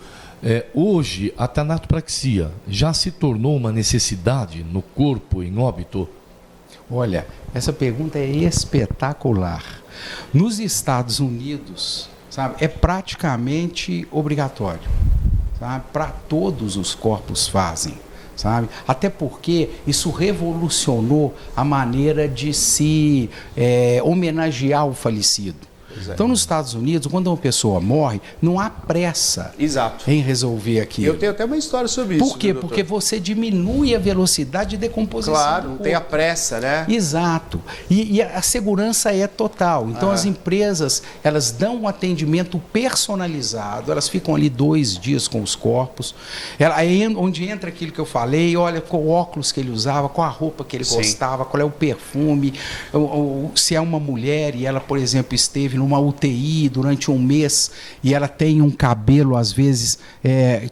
Hoje, a tanatopraxia já se tornou uma necessidade no corpo em óbito? Olha, essa pergunta é espetacular. Nos Estados Unidos, sabe, é praticamente obrigatório, sabe? Para todos os corpos fazem, sabe? Até porque isso revolucionou a maneira de se homenagear o falecido. Então, nos Estados Unidos, quando uma pessoa morre, não há pressa em resolver aquilo. Eu tenho até uma história sobre isso. Por quê? Porque você diminui a velocidade de decomposição. Claro, não tem a pressa, né? Exato. E a segurança é total. Então, as empresas, elas dão um atendimento personalizado, elas ficam ali 2 dias com os corpos. Aí onde entra aquilo que eu falei, olha qual óculos que ele usava, qual a roupa que ele gostava, qual é o perfume, se é uma mulher e ela, por exemplo, esteve numa UTI durante um mês e ela tem um cabelo, às vezes,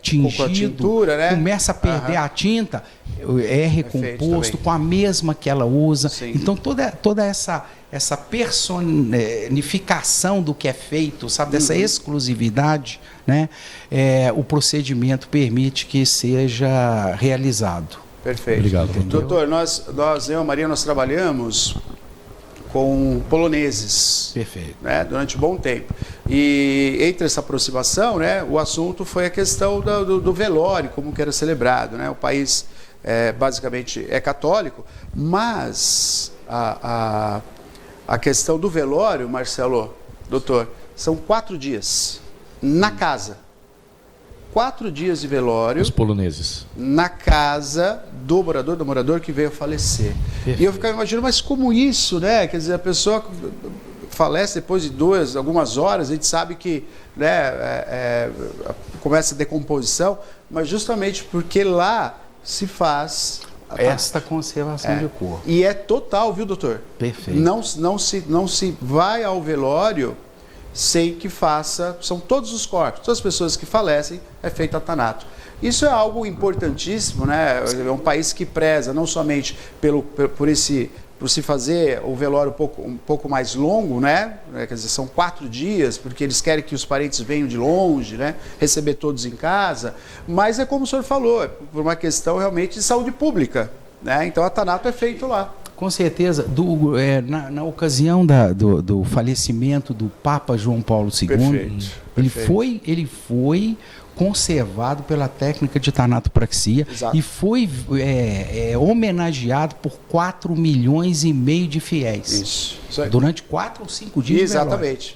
tingido, com a tintura, né? Começa a perder a tinta, é recomposto com a mesma que ela usa. Sim. Então, toda essa personificação do que é feito, sabe, dessa exclusividade, né? O procedimento permite que seja realizado. Perfeito. Obrigado. Doutor, eu e a Maria, nós trabalhamos com poloneses. Perfeito. Né, durante um bom tempo. E entre essa aproximação, né, o assunto foi a questão do velório, como que era celebrado. Né? O país basicamente é católico, mas a questão do velório, Marcelo, doutor, são 4 dias na casa. 4 dias de velório. Os poloneses. Na casa do morador que veio a falecer. Perfeito. E eu ficava imaginando, mas como isso, né? Quer dizer, a pessoa falece depois de algumas horas, a gente sabe que, né, começa a decomposição, mas justamente porque lá se faz esta conservação de corpo. E é total, viu, doutor? Perfeito. Não se vai ao velório sem que faça, são todos os corpos, todas as pessoas que falecem, é feito a tanato. Isso é algo importantíssimo, né? É um país que preza não somente por se fazer o velório um pouco mais longo, né? Quer dizer, são 4 dias, porque eles querem que os parentes venham de longe, né? Receber todos em casa, mas é como o senhor falou, por uma questão realmente de saúde pública, né? Então a tanato é feito lá. Com certeza, na ocasião do falecimento do Papa João Paulo II, ele foi conservado pela técnica de tanatopraxia. Exato. E foi homenageado por 4,5 milhões de fiéis. Isso aí. Durante 4 ou 5 dias. Exatamente.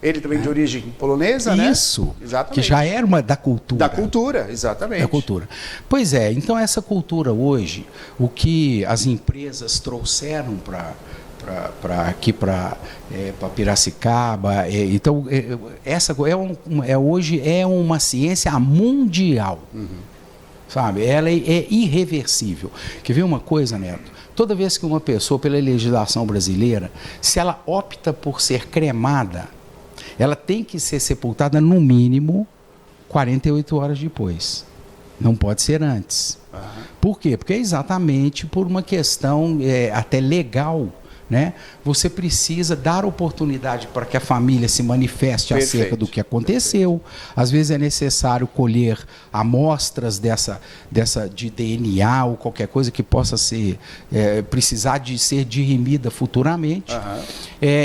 Ele também de origem polonesa, né? Isso, exatamente. Que já era da cultura. Da cultura, exatamente. Da cultura. Pois é, então essa cultura hoje, o que as empresas trouxeram aqui para Piracicaba, então essa hoje é uma ciência mundial, sabe? Ela é irreversível. Quer ver uma coisa, Neto? Toda vez que uma pessoa, pela legislação brasileira, se ela opta por ser cremada, ela tem que ser sepultada no mínimo 48 horas depois. Não pode ser antes. Por quê? Porque é exatamente por uma questão até legal, né? Você precisa dar oportunidade para que a família se manifeste acerca do que aconteceu. Às vezes é necessário colher amostras de DNA ou qualquer coisa que possa precisar de ser dirimida futuramente.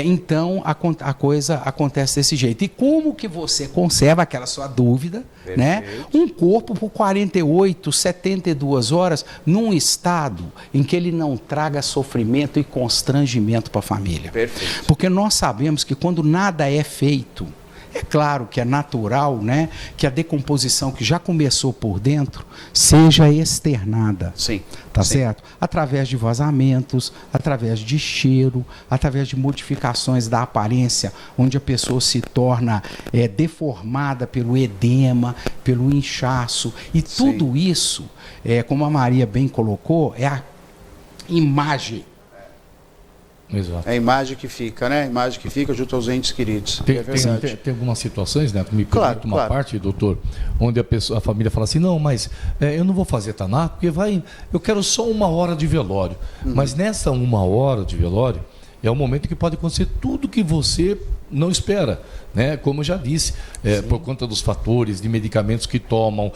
Então a coisa acontece desse jeito. E como que você conserva aquela sua dúvida, né? Um corpo por 48, 72 horas num estado em que ele não traga sofrimento e constrangimento para a família. Perfeito. Porque nós sabemos que quando nada é feito, é claro que é natural, né, que a decomposição que já começou por dentro seja externada. Sim. Tá certo? Através de vazamentos, através de cheiro, através de modificações da aparência, onde a pessoa se torna deformada pelo edema, pelo inchaço. E tudo isso, como a Maria bem colocou, é a imagem Exato. É a imagem que fica, né? A imagem que fica junto aos entes queridos. Tem algumas situações, né? Me permite uma parte, doutor, onde a família fala assim, não, mas eu não vou fazer tanato, porque eu quero só 1 hora de velório. Mas nessa 1 hora de velório, é o momento que pode acontecer tudo que você não espera, né? Como eu já disse, por conta dos fatores, de medicamentos que tomam,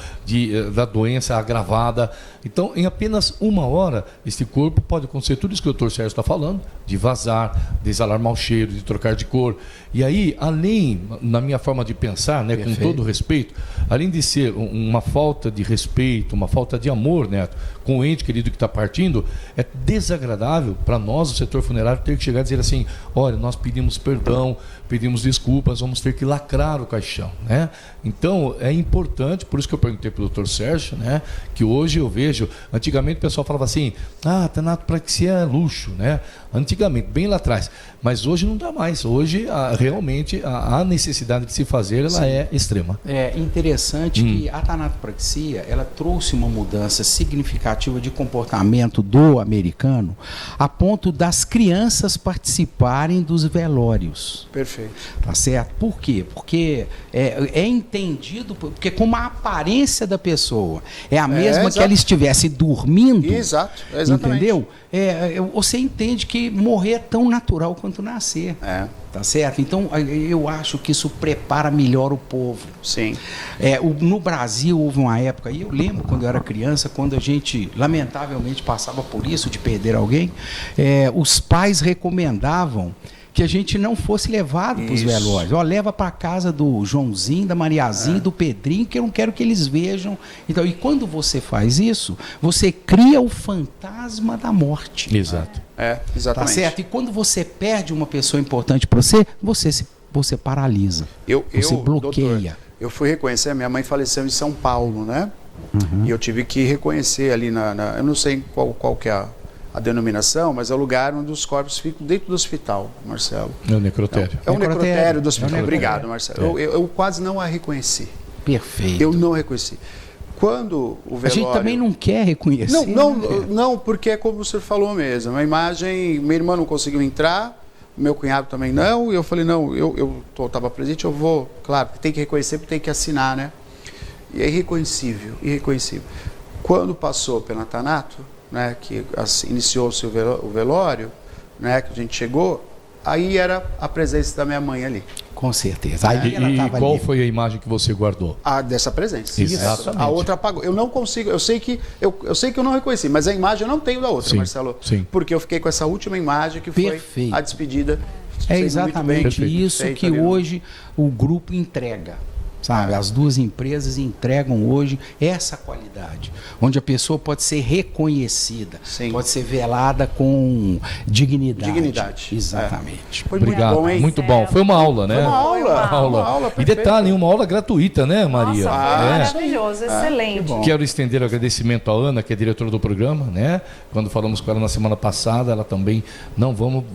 da doença agravada. Então, em apenas 1 hora, esse corpo pode acontecer tudo isso que o doutor Sérgio está falando, de vazar, de exalar mau cheiro, de trocar de cor. E aí, além, na minha forma de pensar, né, com todo respeito, além de ser uma falta de respeito, uma falta de amor, Neto, com o ente querido que está partindo, é desagradável para nós, o setor funerário, ter que chegar e dizer assim, olha, nós pedimos perdão, pedimos desculpas, vamos ter que lacrar o caixão, né? Então, é importante, por isso que eu perguntei para o doutor Sérgio, né, que hoje eu vejo, antigamente o pessoal falava assim, tanatopraxia é luxo, né? Antigamente, bem lá atrás, mas hoje não dá mais, hoje realmente a necessidade de se fazer, ela é extrema. É interessante que a tanatopraxia, ela trouxe uma mudança significativa de comportamento do americano, a ponto das crianças participarem dos velórios. Perfeito. Tá certo? Por quê? Porque é entendido, porque como a aparência da pessoa é a mesma que ela estivesse dormindo, exato, exatamente. Entendeu? Você entende que morrer é tão natural quanto nascer. Tá certo? Então, eu acho que isso prepara melhor o povo. Sim. No Brasil, houve uma época, e eu lembro quando eu era criança, quando a gente, lamentavelmente, passava por isso, de perder alguém, os pais recomendavam que a gente não fosse levado para os velórios. Leva para a casa do Joãozinho, da Mariazinha, do Pedrinho, que eu não quero que eles vejam. Então, e quando você faz isso, você cria o fantasma da morte. Exato. Exatamente. Tá certo? E quando você perde uma pessoa importante para você paralisa. Você bloqueia. Doutor, eu fui reconhecer, minha mãe faleceu em São Paulo, né? E eu tive que reconhecer ali eu não sei qual que é a denominação, mas é o lugar onde os corpos ficam dentro do hospital, Marcelo. É o necrotério. É o necrotério do hospital. Obrigado, Marcelo. Eu quase não a reconheci. Perfeito. Eu não reconheci. Quando o velório... A gente também não quer reconhecer. Não, porque é como o senhor falou mesmo. A imagem, minha irmã não conseguiu entrar, meu cunhado também não, e eu falei, não, eu estava presente, eu vou, claro, tem que reconhecer, porque tem que assinar, né? E é irreconhecível. Quando passou pela Tanato, né, que iniciou-se o velório, né, que a gente chegou, aí era a presença da minha mãe ali. Com certeza. Aí e qual foi a imagem que você guardou? Dessa presença. Exatamente. A outra apagou. Eu não consigo, eu sei que eu não reconheci, mas a imagem eu não tenho da outra, Marcelo. Sim. Porque eu fiquei com essa última imagem que foi a despedida. É exatamente isso que hoje o grupo entrega. Sabe, as duas empresas entregam hoje essa qualidade, onde a pessoa pode ser reconhececida, pode ser velada com dignidade. Exatamente. Foi obrigado, muito bom, hein? Muito bom. Foi uma aula, né? Uma aula. E detalhe, uma aula gratuita, né, Maria? Nossa, maravilhoso, excelente. Quero estender o agradecimento à Ana, que é diretora do programa, né? Quando falamos com ela na semana passada, ela também, vamos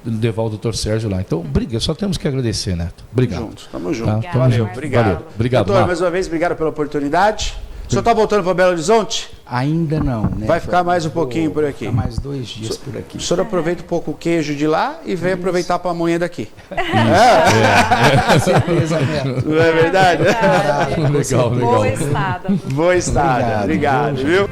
levar o doutor Sérgio lá. Então, só temos que agradecer, Neto. Obrigado. Tamo junto. Tá? Obrigado. Obrigado, doutor, mais uma vez, obrigado pela oportunidade. O senhor está voltando para Belo Horizonte? Ainda não, né? Vai ficar mais um pouquinho por aqui. Ficar mais 2 dias por aqui. O senhor aproveita um pouco o queijo de lá e vem aproveitar a pamonha daqui. Certeza, Neto. Não é verdade? Legal. Boa estada. Boa estada. Obrigado, viu?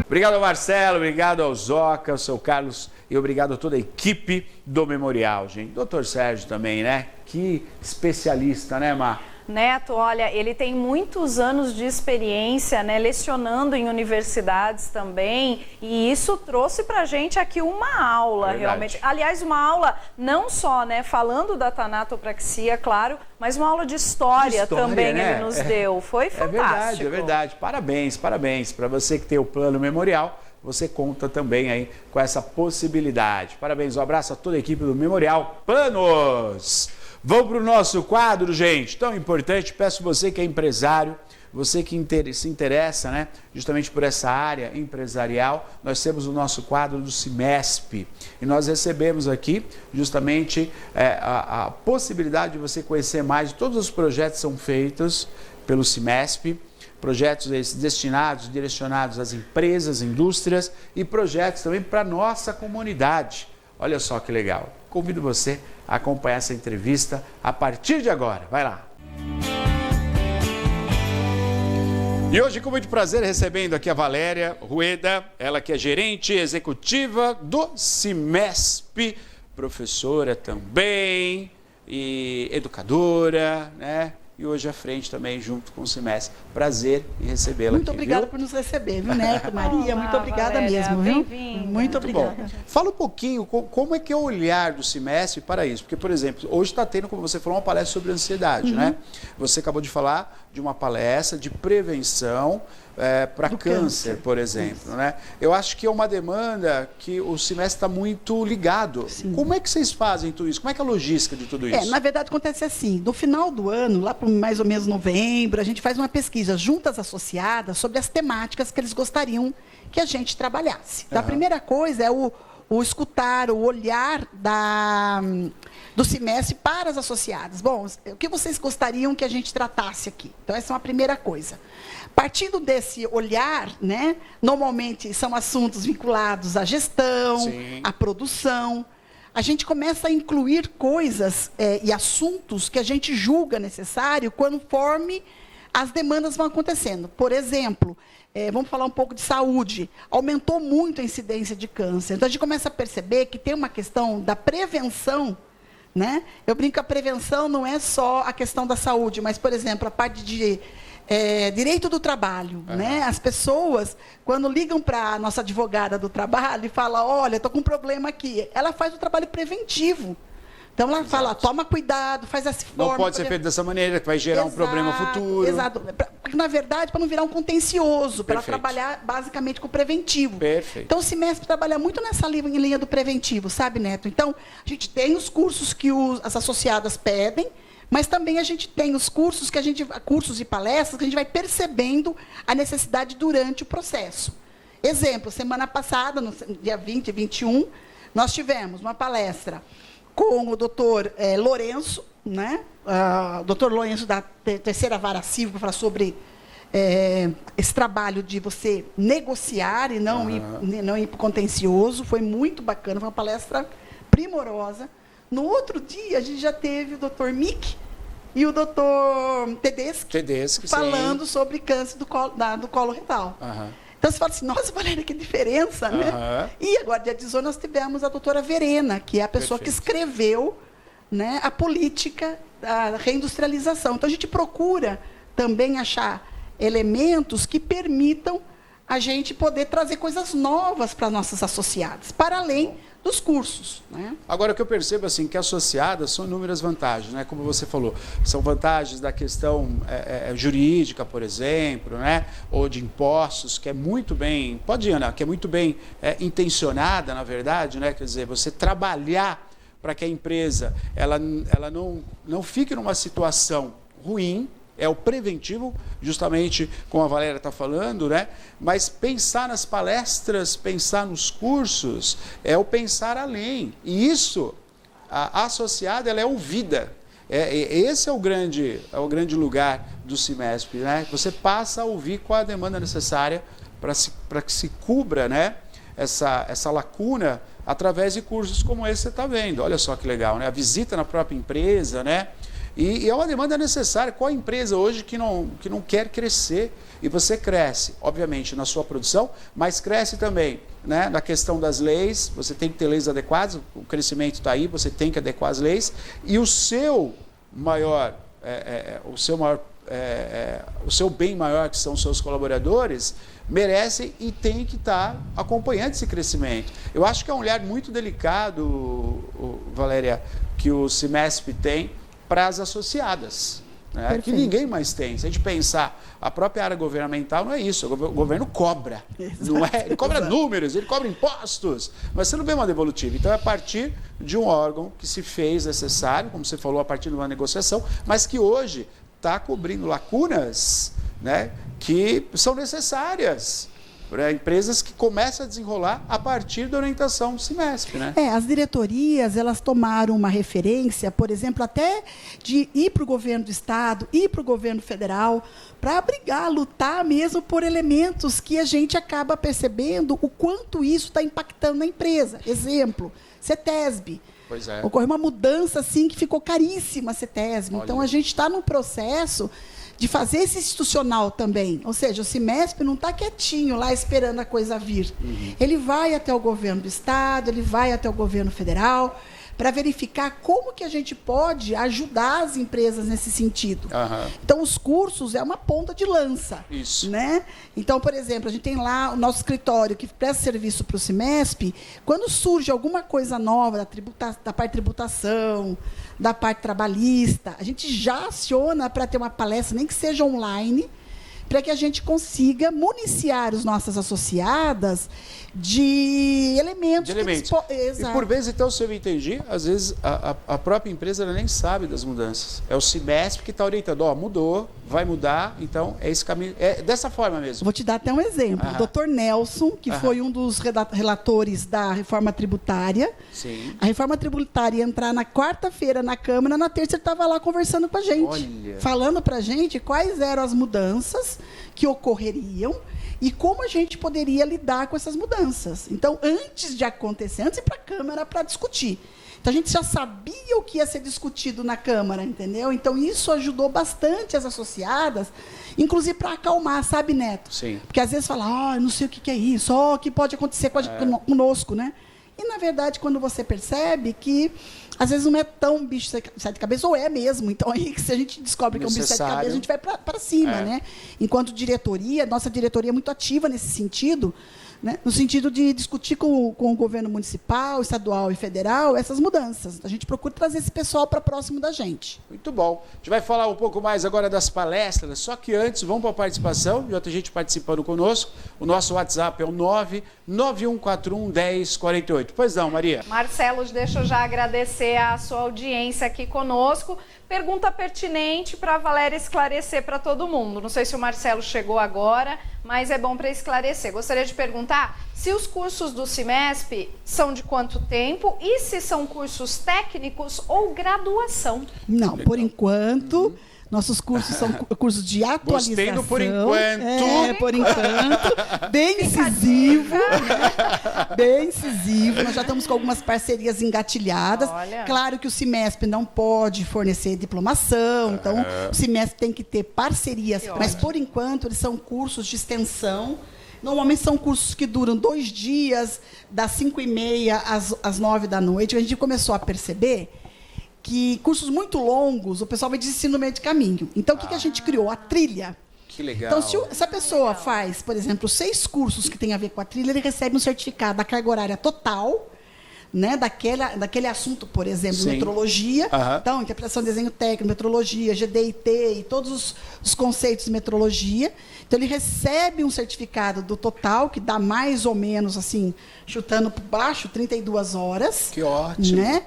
Obrigado ao Marcelo, obrigado ao Zoca, ao seu Carlos e obrigado a toda a equipe do Memorial, gente. Doutor Sérgio também, né? Que especialista, né, Mar? Neto, olha, ele tem muitos anos de experiência, né, lecionando em universidades também, e isso trouxe pra gente aqui uma aula, realmente. Aliás, uma aula não só, né, falando da tanatopraxia, claro, mas uma aula de história também, né? Ele nos deu. Foi fantástico. É verdade. Parabéns para você que tem o plano memorial. Você conta também aí com essa possibilidade. Parabéns, um abraço a toda a equipe do Memorial Planos. Vamos para o nosso quadro, gente, tão importante. Peço você que é empresário, você que se interessa, né, justamente por essa área empresarial, nós temos o nosso quadro do Cimesp. E nós recebemos aqui justamente a possibilidade de você conhecer mais de todos os projetos que são feitos pelo Cimesp, projetos destinados, direcionados às empresas, indústrias e projetos também para a nossa comunidade. Olha só que legal. Convido você a acompanhar essa entrevista a partir de agora. Vai lá. E hoje, com muito prazer, recebendo aqui a Valéria Rueda, ela que é gerente executiva do Cimesp, professora também e educadora, né? E hoje à frente também, junto com o Cimesp. Prazer em recebê-la aqui. Muito obrigada por nos receber, viu, Neto, Maria? Muito obrigada Valéria, mesmo, viu? bem-vinda. Muito obrigada. Bom. Fala um pouquinho como é que é o olhar do Cimesp para isso. Porque, por exemplo, hoje está tendo, como você falou, uma palestra sobre ansiedade, né? Você acabou de falar de uma palestra de prevenção para câncer, por exemplo, né? Eu acho que é uma demanda que o Cimesp está muito ligado. Sim. Como é que vocês fazem tudo isso? Como é que é a logística de tudo isso? Na verdade, acontece assim, no final do ano, lá por mais ou menos novembro, a gente faz uma pesquisa junto às associadas sobre as temáticas que eles gostariam que a gente trabalhasse. Então, a primeira coisa é o escutar, o olhar do Cimesp para as associadas. Bom, o que vocês gostariam que a gente tratasse aqui? Então, essa é uma primeira coisa. Partindo desse olhar, né, normalmente são assuntos vinculados à gestão, sim, à produção. A gente começa a incluir coisas e assuntos que a gente julga necessário conforme as demandas vão acontecendo. Por exemplo, vamos falar um pouco de saúde. Aumentou muito a incidência de câncer. Então, a gente começa a perceber que tem uma questão da prevenção, né? Eu brinco que a prevenção não é só a questão da saúde, mas, por exemplo, a parte de direito do trabalho, né? As pessoas, quando ligam para a nossa advogada do trabalho e falam, olha, estou com um problema aqui, ela faz o trabalho preventivo. Então, ela fala, toma cuidado, faz essa forma. Não pode ser feito dessa maneira, que vai gerar um problema futuro. Exato. Porque, na verdade, para não virar um contencioso, para ela trabalhar basicamente com o preventivo. Perfeito. Então, o Cimesp trabalha muito nessa linha do preventivo, sabe, Neto? Então, a gente tem os cursos que as associadas pedem, mas também a gente tem os cursos cursos e palestras que a gente vai percebendo a necessidade durante o processo. Exemplo, semana passada, no dia 20 e 21, nós tivemos uma palestra com o doutor Lourenço, né? O doutor Lourenço da terceira vara civil, para falar sobre esse trabalho de você negociar e não ir para o contencioso. Foi muito bacana, foi uma palestra primorosa. No outro dia, a gente já teve o doutor Mick e o doutor Tedeschi falando sobre câncer do colo retal. Então, você fala assim, nossa, Valéria, que diferença, né? E agora, dia 18, nós tivemos a doutora Verena, que é a pessoa que escreveu, né, a política da reindustrialização. Então, a gente procura também achar elementos que permitam a gente poder trazer coisas novas para nossas associadas, para além dos cursos, né? Agora, o que eu percebo assim, que associadas são inúmeras vantagens, né? Como você falou, são vantagens da questão jurídica, por exemplo, né? Ou de impostos, que é muito bem, que é muito bem intencionada, na verdade, né? Quer dizer, você trabalhar para que a empresa ela não fique numa situação ruim. É o preventivo, justamente como a Valéria está falando, né? Mas pensar nas palestras, pensar nos cursos, é o pensar além. E isso, a associada, ela é ouvida. Esse é o grande lugar do Cimesp, né? Você passa a ouvir qual a demanda necessária para que se cubra, né, essa lacuna através de cursos como esse que você está vendo. Olha só que legal, né? A visita na própria empresa, né? E é uma demanda necessária. Qual a empresa hoje que não quer crescer? E você cresce, obviamente, na sua produção, mas cresce também, né, na questão das leis. Você tem que ter leis adequadas, o crescimento está aí, você tem que adequar as leis. E o seu bem maior, que são os seus colaboradores, merecem e tem que estar acompanhando esse crescimento. Eu acho que é um olhar muito delicado, Valéria, que o Cimesp tem para as associadas, né? Que ninguém mais tem. Se a gente pensar, a própria área governamental não é isso, o governo cobra, não é? Ele cobra números, ele cobra impostos, mas você não vê uma devolutiva. Então é a partir de um órgão que se fez necessário, como você falou, a partir de uma negociação, mas que hoje está cobrindo lacunas né, que são necessárias para empresas que começam a desenrolar a partir da orientação do CIMESP, né? As diretorias, elas tomaram uma referência, por exemplo, até de ir para o governo do Estado, ir para o governo federal, para brigar, lutar mesmo por elementos que a gente acaba percebendo o quanto isso está impactando na empresa. Exemplo, CETESB. Pois é. Ocorreu uma mudança assim que ficou caríssima a CETESB. Olha. Então, a gente está num processo de fazer esse institucional também. Ou seja, o CIMESP não está quietinho lá esperando a coisa vir. Ele vai até o governo do Estado, ele vai até o governo federal, para verificar como que a gente pode ajudar as empresas nesse sentido. Então, os cursos é uma ponta de lança. Isso. Né? Então, por exemplo, a gente tem lá o nosso escritório que presta serviço para o CIMESP. Quando surge alguma coisa nova da parte de tributação, da parte trabalhista, a gente já aciona para ter uma palestra, nem que seja online, para que a gente consiga municiar as nossas associadas de elementos. E por vezes, então, se eu entendi, às vezes a própria empresa ela nem sabe das mudanças. É o CIMESP que está orientando, mudou, vai mudar, então é esse caminho. É dessa forma mesmo. Vou te dar até um exemplo. O Dr. Nelson, que foi um dos relatores da reforma tributária. Sim. A reforma tributária ia entrar na quarta-feira na Câmara, na terça ele estava lá conversando com a gente. Olha. Falando para a gente quais eram as mudanças que ocorreriam e como a gente poderia lidar com essas mudanças. Então, antes de acontecer, antes de ir para a Câmara para discutir. Então, a gente já sabia o que ia ser discutido na Câmara, entendeu? Então, isso ajudou bastante as associadas, inclusive para acalmar, sabe, Neto? Sim. Porque às vezes fala, não sei o que é isso, o que pode acontecer conosco, né? E, na verdade, quando você percebe que, às vezes, não é tão bicho de sete cabeças, ou é mesmo. Então, aí, se a gente descobre que é um bicho de sete cabeças, a gente vai para cima, né? Enquanto diretoria, nossa diretoria é muito ativa nesse sentido, né? No sentido de discutir com o governo municipal, estadual e federal essas mudanças. A gente procura trazer esse pessoal para próximo da gente. Muito bom. A gente vai falar um pouco mais agora das palestras, só que antes, vamos para a participação. Já tem gente participando conosco. O nosso WhatsApp é o 991411048. Pois não, Maria? Marcelo, deixa eu já agradecer a sua audiência aqui conosco. Pergunta pertinente para a Valéria esclarecer para todo mundo. Não sei se o Marcelo chegou agora, mas é bom para esclarecer. Gostaria de perguntar se os cursos do CIMESP são de quanto tempo e se são cursos técnicos ou graduação. Não, por enquanto... Nossos cursos são cursos de atualização. Gostei do por enquanto. Por enquanto. Bem incisivo. Bem incisivo. Nós já estamos com algumas parcerias engatilhadas. Olha. Claro que o CIMESP não pode fornecer diplomação. Então, o CIMESP tem que ter parcerias. Mas, por enquanto, eles são cursos de extensão. Normalmente são cursos que duram 2 dias, das 5h30 às 9 da noite. A gente começou a perceber que cursos muito longos, o pessoal vai desistir no meio de caminho. Então, o que a gente criou? A trilha. Que legal. Então, se a pessoa faz, por exemplo, 6 cursos que tem a ver com a trilha, ele recebe um certificado da carga horária total, né, daquele assunto, por exemplo, metrologia. Então, interpretação de desenho técnico, metrologia, GDIT e todos os conceitos de metrologia. Então, ele recebe um certificado do total, que dá mais ou menos, assim, chutando por baixo, 32 horas. Que ótimo. Né?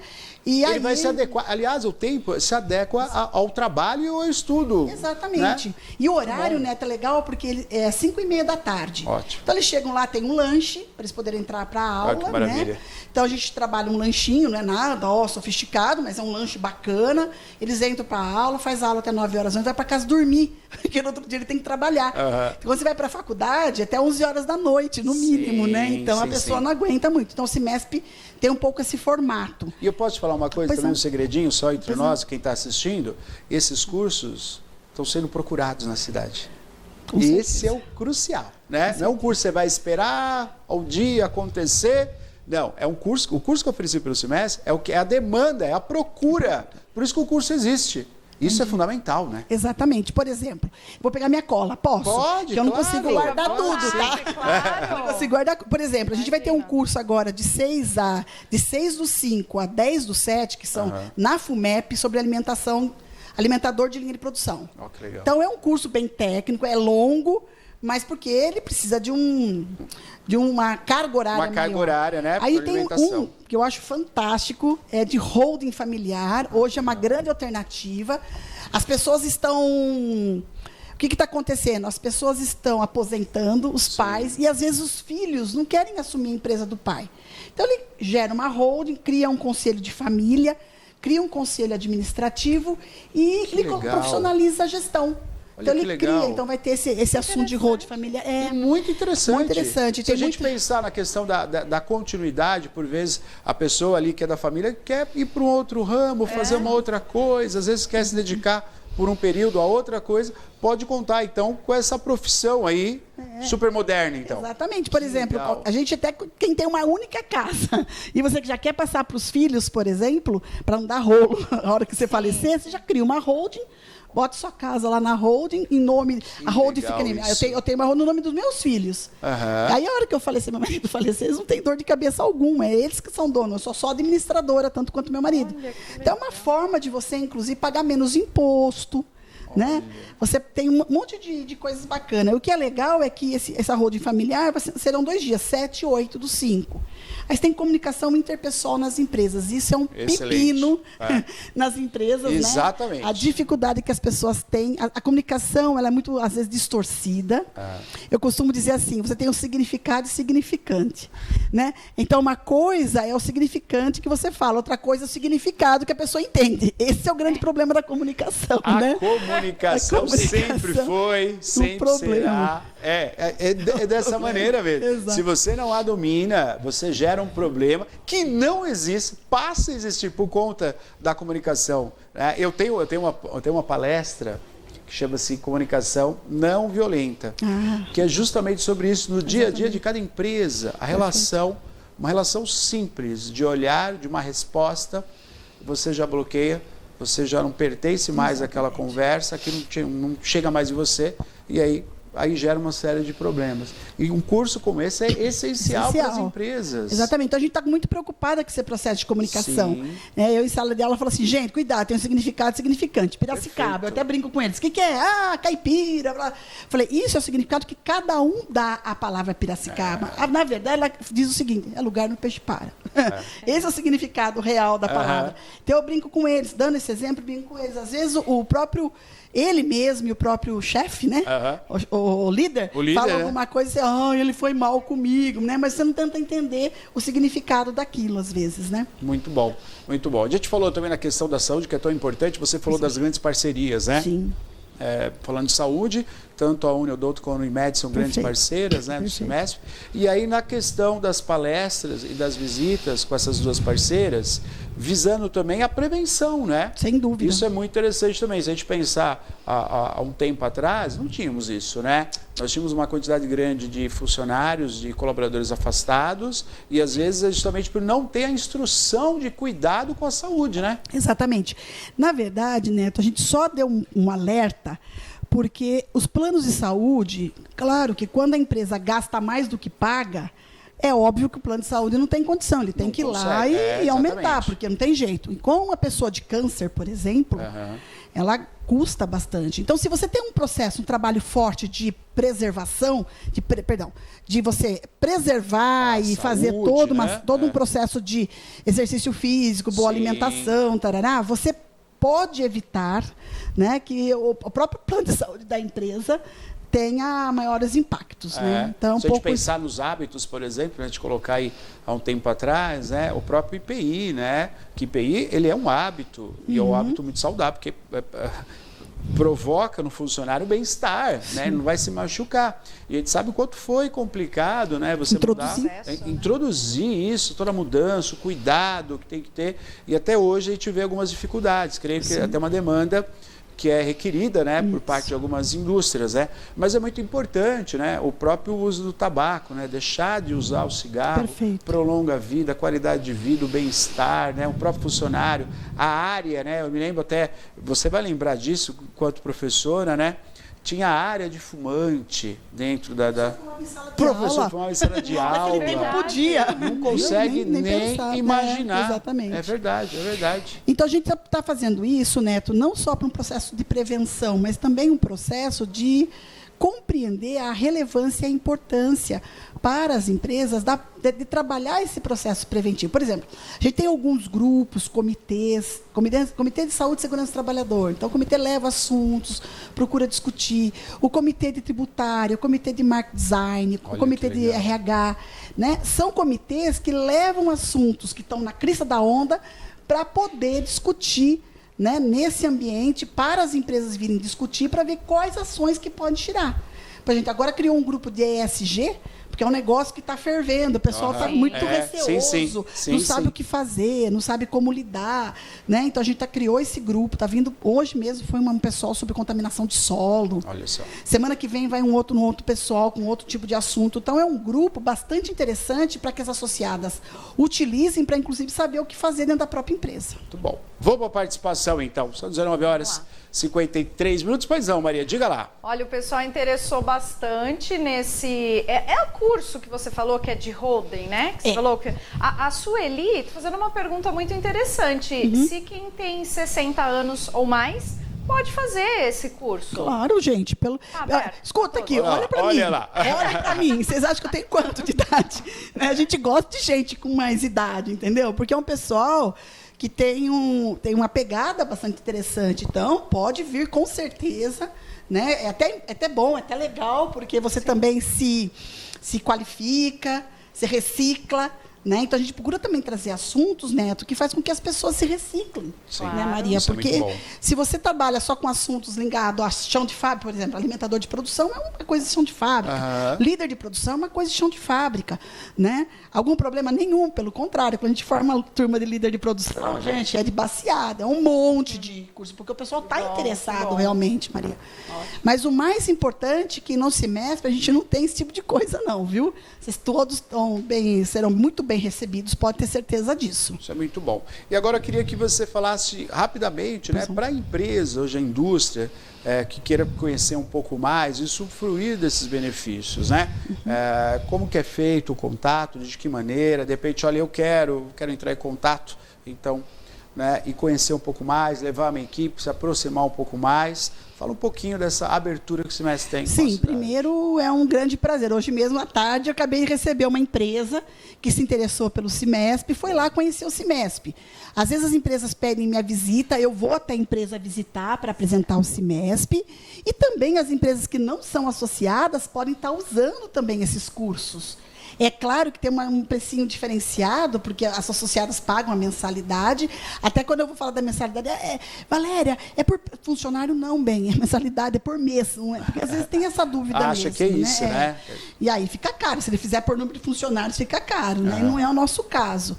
E ele vai se adequar, aliás, o tempo se adequa ao trabalho e ao estudo. Exatamente. Né? E o horário, Neto, é legal porque ele é 5h30 da tarde. Ótimo. Então eles chegam lá, tem um lanche, para eles poderem entrar para a aula. Que maravilha. Né? Então a gente trabalha um lanchinho, não é nada sofisticado, mas é um lanche bacana. Eles entram para a aula, faz a aula até 9 horas, vai para casa dormir, porque no outro dia ele tem que trabalhar. Então, quando você vai para a faculdade, até 11 horas da noite, no mínimo, né? Então a pessoa não aguenta muito. Então o CIMESP tem um pouco esse formato. E eu posso te falar uma coisa também, um segredinho só entre nós, quem está assistindo? Esses cursos estão sendo procurados na cidade. E esse é o crucial, né? Não é um curso que você vai esperar o dia acontecer. Não, é um curso, o curso que eu ofereci pelo CIMESP é o que é a demanda, é a procura. Por isso que o curso existe. Isso é fundamental, né? Exatamente. Por exemplo, vou pegar minha cola, posso? Pode, porque eu não consigo guardar tudo, tá? Claro. Eu não consigo guardar. Por exemplo, a gente vai ter um curso agora de 6 do 5 a 10 do 7, que são na FUMEP, sobre alimentação, alimentador de linha de produção. Que legal. Então, é um curso bem técnico, é longo, mas porque ele precisa de uma carga horária Uma carga horária, né? Aí tem um que eu acho fantástico, é de holding familiar. Hoje é uma grande alternativa. As pessoas estão que está acontecendo? As pessoas estão aposentando, os pais, e às vezes os filhos não querem assumir a empresa do pai. Então, ele gera uma holding, cria um conselho de família, cria um conselho administrativo e ele profissionaliza a gestão. Olha, então, ele cria, então vai ter esse assunto de holding família. É muito interessante. Muito interessante. Se a gente pensar na questão da continuidade, por vezes a pessoa ali que é da família quer ir para um outro ramo, fazer uma outra coisa, às vezes quer se dedicar por um período a outra coisa, pode contar, então, com essa profissão aí, super moderna, então. Exatamente. Por exemplo, a gente até, quem tem uma única casa, e você que já quer passar para os filhos, por exemplo, para não dar rolo a hora que você falecer, você já cria uma holding, bota sua casa lá na holding, em nome... A holding fica em mim. Eu tenho uma holding no nome dos meus filhos. Aí, a hora que eu falecer, meu marido falecer, eles não têm dor de cabeça alguma. É eles que são donos. Eu sou só administradora, tanto quanto meu marido. Então, é uma forma de você, inclusive, pagar menos imposto. Né? Você tem um monte de coisas bacanas. O que é legal é que essa holding familiar serão 2 dias, 7 e 8 do 5. Aí você tem comunicação interpessoal nas empresas. Isso é um pepino nas empresas. Exatamente. Né? A dificuldade que as pessoas têm. A comunicação ela é muito, às vezes, distorcida. Eu costumo dizer assim, você tem o significado e significante. Né? Então, uma coisa é o significante que você fala, outra coisa é o significado que a pessoa entende. Esse é o grande problema da comunicação. Né? Comunicação sempre foi, sempre será. É dessa maneira mesmo. Exato. Se você não a domina, você gera um problema que não existe, passa a existir por conta da comunicação. Eu tenho uma palestra que chama-se Comunicação Não Violenta, que é justamente sobre isso, no dia a dia de cada empresa, a relação, uma relação simples de olhar, de uma resposta, você já bloqueia. Você já não pertence mais àquela conversa, que não chega mais em você, e aí gera uma série de problemas. E um curso como esse é essencial para as empresas. Exatamente. Então, a gente está muito preocupada com esse processo de comunicação. Eu, em sala de aula, falo assim, gente, cuidado, tem um significado significante. Piracicaba, perfeito. Eu até brinco com eles. O que é? Caipira. Blá. Falei, isso é o significado que cada um dá à palavra Piracicaba. Na verdade, ela diz o seguinte, é lugar no peixe para. Esse é o significado real da palavra. Então, eu brinco com eles, dando esse exemplo, brinco com eles. Às vezes, o próprio... Ele mesmo e o próprio chefe, né? O líder, fala alguma coisa e você, ele foi mal comigo, né? Mas você não tenta entender o significado daquilo, às vezes, né? Muito bom, muito bom. A gente falou também na questão da saúde, que é tão importante, você falou das grandes parcerias, né? Sim. Falando de saúde, tanto a Uniodonto quanto a Unimed são grandes parceiras, né, do semestre. E aí, na questão das palestras e das visitas com essas duas parceiras, visando também a prevenção, né? Sem dúvida. Isso é muito interessante também. Se a gente pensar há um tempo atrás, não tínhamos isso, né? Nós tínhamos uma quantidade grande de funcionários, de colaboradores afastados, e às vezes é justamente por não ter a instrução de cuidado com a saúde, né? Exatamente. Na verdade, Neto, a gente só deu um alerta porque os planos de saúde, claro que quando a empresa gasta mais do que paga, é óbvio que o plano de saúde não tem condição, ele tem que ir lá e aumentar, porque não tem jeito. E com uma pessoa de câncer, por exemplo, ela custa bastante. Então, se você tem um processo, um trabalho forte de preservação, de você preservar e fazer todo um processo de exercício físico, boa alimentação, tarará, você pode evitar, né, que o próprio plano de saúde da empresa tenha maiores impactos. Né? Então, se a gente pensar nos hábitos, por exemplo, a gente colocar aí há um tempo atrás, né, o próprio IPI, né, que IPI ele é um hábito, e é um hábito muito saudável, porque provoca no funcionário bem-estar, né? Ele não vai se machucar. E a gente sabe o quanto foi complicado, né? Você introduzir isso, toda a mudança, o cuidado que tem que ter. E até hoje a gente vê algumas dificuldades. Creio que até uma demanda que é requerida, né, por parte de algumas indústrias, né? Mas é muito importante, né, o próprio uso do tabaco, né, deixar de usar o cigarro, prolonga a vida, a qualidade de vida, o bem-estar, né, o próprio funcionário, a área, né, eu me lembro até, você vai lembrar disso enquanto professora, né? Tinha a área de fumante dentro da professor fumava em sala de aula. Naquele tempo podia. Não consegue nem imaginar. Exatamente. É verdade, é verdade. Então, a gente está fazendo isso, Neto, não só para um processo de prevenção, mas também um processo de compreender a relevância e a importância para as empresas de trabalhar esse processo preventivo. Por exemplo, a gente tem alguns grupos, comitê de saúde e segurança do trabalhador. Então, o comitê leva assuntos, procura discutir. O comitê de tributário, o comitê de market design, o comitê de RH. Né? São comitês que levam assuntos que estão na crista da onda para poder discutir, né, nesse ambiente, para as empresas virem discutir, para ver quais ações que podem tirar. A gente agora criou um grupo de ESG, porque é um negócio que está fervendo, o pessoal está muito receoso, não sabe o que fazer, não sabe como lidar. Né? Então, a gente criou esse grupo, está vindo, hoje mesmo foi um pessoal sobre contaminação de solo. Olha só. Semana que vem vai um outro pessoal com outro tipo de assunto. Então, é um grupo bastante interessante para que as associadas utilizem para, inclusive, saber o que fazer dentro da própria empresa. Muito bom. Vou para a participação, então. São 19 horas e 53 minutos. Pois não, Maria, diga lá. Olha, o pessoal interessou bastante nesse... É o curso que você falou que é de holding, né? Que você falou que... A Sueli, tô fazendo uma pergunta muito interessante. Se quem tem 60 anos ou mais pode fazer esse curso? Claro, gente. Escuta aqui, olha para mim. Olha lá. Olha para mim. Vocês acham que eu tenho quanto de idade? A gente gosta de gente com mais idade, entendeu? Porque é um pessoal que tem uma pegada bastante interessante. Então, pode vir com certeza. Né? É até bom, é até legal, porque você também se qualifica, se recicla. Né? Então, a gente procura também trazer assuntos, Neto, que faz com que as pessoas se reciclem. Sim. Né, Maria? Isso porque se você trabalha só com assuntos ligados a chão de fábrica, por exemplo, alimentador de produção é uma coisa de chão de fábrica. Líder de produção é uma coisa de chão de fábrica. Né? Algum problema nenhum, pelo contrário. Quando a gente forma uma turma de líder de produção, gente, é de baseada, é um monte de curso, porque o pessoal está interessado realmente, Maria. Mas o mais importante é que no semestre a gente não tem esse tipo de coisa, não, viu? Vocês todos serão muito bem recebidos, pode ter certeza disso. Isso é muito bom. E agora eu queria que você falasse rapidamente, né, para a empresa, hoje a indústria, que queira conhecer um pouco mais e usufruir desses benefícios, né? Como que é feito o contato, de que maneira, de repente, olha, eu quero entrar em contato, então, né, e conhecer um pouco mais, levar a minha equipe, se aproximar um pouco mais. Fala um pouquinho dessa abertura que o Cimesp tem. Sim, primeiro é um grande prazer. Hoje mesmo à tarde eu acabei de receber uma empresa que se interessou pelo Cimesp e foi lá conhecer o Cimesp. Às vezes as empresas pedem minha visita, eu vou até a empresa visitar para apresentar o Cimesp. E também as empresas que não são associadas podem estar usando também esses cursos. É claro que tem um precinho diferenciado, porque as associadas pagam a mensalidade. Até quando eu vou falar da mensalidade, Valéria, é por funcionário? Não, bem, a mensalidade é por mês. Não é? Porque às vezes tem essa dúvida mesmo. Acha que é isso, né? E aí fica caro. Se ele fizer por número de funcionários, fica caro. Né? E não é o nosso caso.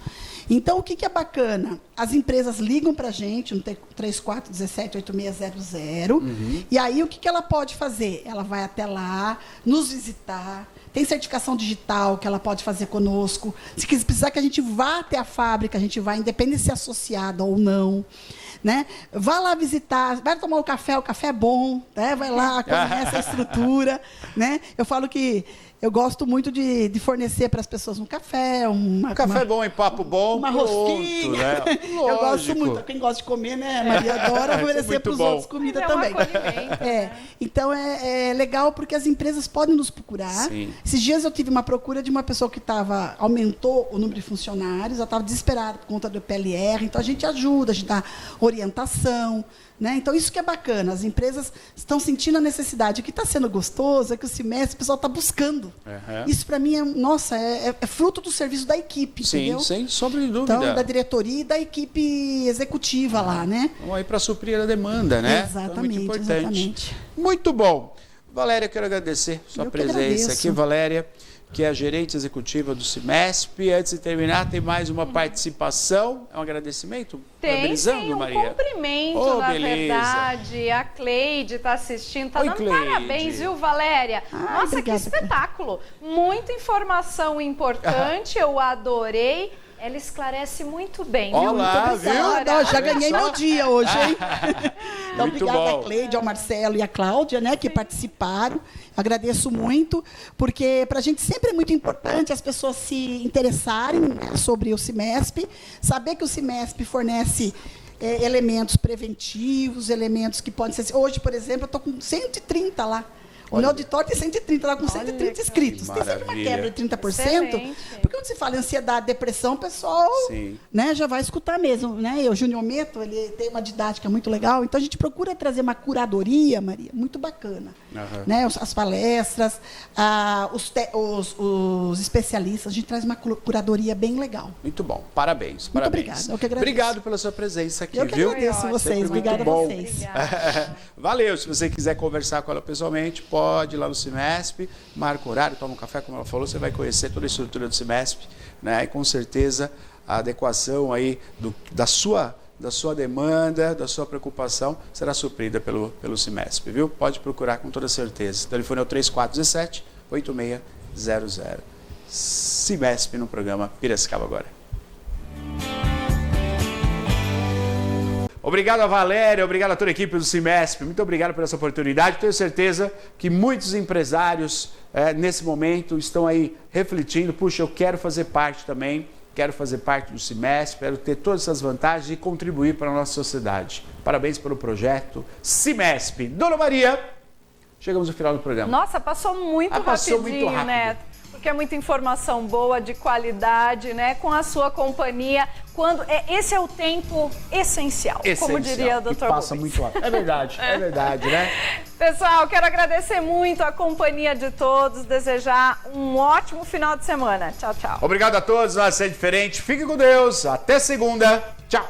Então, o que é bacana? As empresas ligam para a gente no 3417-8600. E aí, o que ela pode fazer? Ela vai até lá, nos visitar. Tem certificação digital que ela pode fazer conosco. Se precisar que a gente vá até a fábrica, a gente vai, independente de ser associada ou não. Né? Vá lá visitar, vai tomar o café é bom. Né? Vai lá, conhece a estrutura. Né? Eu falo que eu gosto muito de fornecer para as pessoas um café. Café bom e papo bom. Uma rosquinha. Né? Eu gosto muito. Quem gosta de comer, né, Maria adora oferecer para os outros comida também. Então, é legal porque as empresas podem nos procurar. Sim. Esses dias eu tive uma procura de uma pessoa que aumentou o número de funcionários, ela estava desesperada por conta do PLR. Então, a gente ajuda, a gente dá orientação. Né? Então, isso que é bacana. As empresas estão sentindo a necessidade. O que está sendo gostoso é que o Cimesp o pessoal está buscando. Isso, para mim, é fruto do serviço da equipe. Sim, entendeu? Sem sombra de dúvida. Então, da diretoria e da equipe executiva lá, né? Vamos aí para suprir a demanda, né? Exatamente, então, muito importante. Exatamente. Muito bom. Valéria, quero agradecer sua presença aqui, Valéria, que é a gerente executiva do Cimesp. Antes de terminar, tem mais uma participação. É um agradecimento? Tem um Maria? cumprimento, na verdade. A Cleide está assistindo, está dando Cleide. Parabéns, viu, Valéria? Nossa, obrigada, que espetáculo. Muita informação importante, eu adorei. Ela esclarece muito bem. Olá, viu? Já ganhei meu dia hoje, hein? Então, muito obrigada bom. a Cleide, ao Marcelo e a Cláudia, né, que participaram. Agradeço muito, porque para a gente sempre é muito importante as pessoas se interessarem sobre o Cimesp, saber que o Cimesp fornece elementos preventivos, elementos que podem ser... Hoje, por exemplo, eu estou com 130 lá. O meu auditório tem 130, lá com 130 inscritos. Tem sempre uma quebra de 30%. Excelente. Porque quando se fala em ansiedade, depressão, o pessoal né, já vai escutar mesmo. Né? O Júnior Meto, ele tem uma didática muito legal. Então, a gente procura trazer uma curadoria, Maria, muito bacana. Né? As palestras, os especialistas, a gente traz uma curadoria bem legal. Muito bom. Parabéns. Muito parabéns. obrigada. Eu que agradeço. Obrigado pela sua presença aqui, eu que viu? agradeço vocês. Obrigada a vocês. Valeu. Se você quiser conversar com ela pessoalmente, pode ir lá no Cimesp, marca o horário, toma um café, como ela falou, você vai conhecer toda a estrutura do Cimesp, né? E com certeza a adequação aí da sua demanda, da sua preocupação, será suprida pelo Cimesp, viu? Pode procurar com toda certeza. O telefone é o 3417-8600. Cimesp no programa Piracicaba Agora. Obrigado a Valéria, obrigado a toda a equipe do Cimesp, muito obrigado por essa oportunidade. Tenho certeza que muitos empresários nesse momento estão aí refletindo, puxa, eu quero fazer parte também, quero fazer parte do Cimesp, quero ter todas essas vantagens e contribuir para a nossa sociedade. Parabéns pelo projeto Cimesp. Dona Maria, chegamos ao final do programa. Nossa, passou muito rapidinho, né? Porque é muita informação boa, de qualidade, né? Com a sua companhia. Esse é o tempo essencial, como diria o Dr. Passa muito rápido. É verdade, né? Pessoal, quero agradecer muito a companhia de todos, desejar um ótimo final de semana. Tchau, tchau. Obrigado a todos, nós é diferente. Fique com Deus, até segunda. Tchau.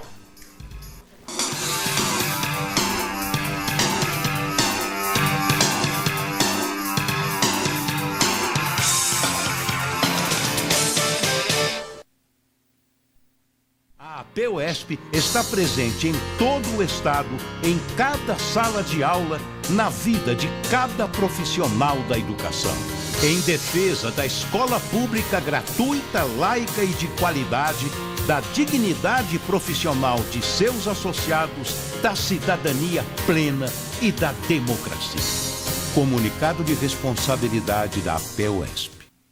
A PUESP está presente em todo o estado, em cada sala de aula, na vida de cada profissional da educação. Em defesa da escola pública gratuita, laica e de qualidade, da dignidade profissional de seus associados, da cidadania plena e da democracia. Comunicado de responsabilidade da PUESP.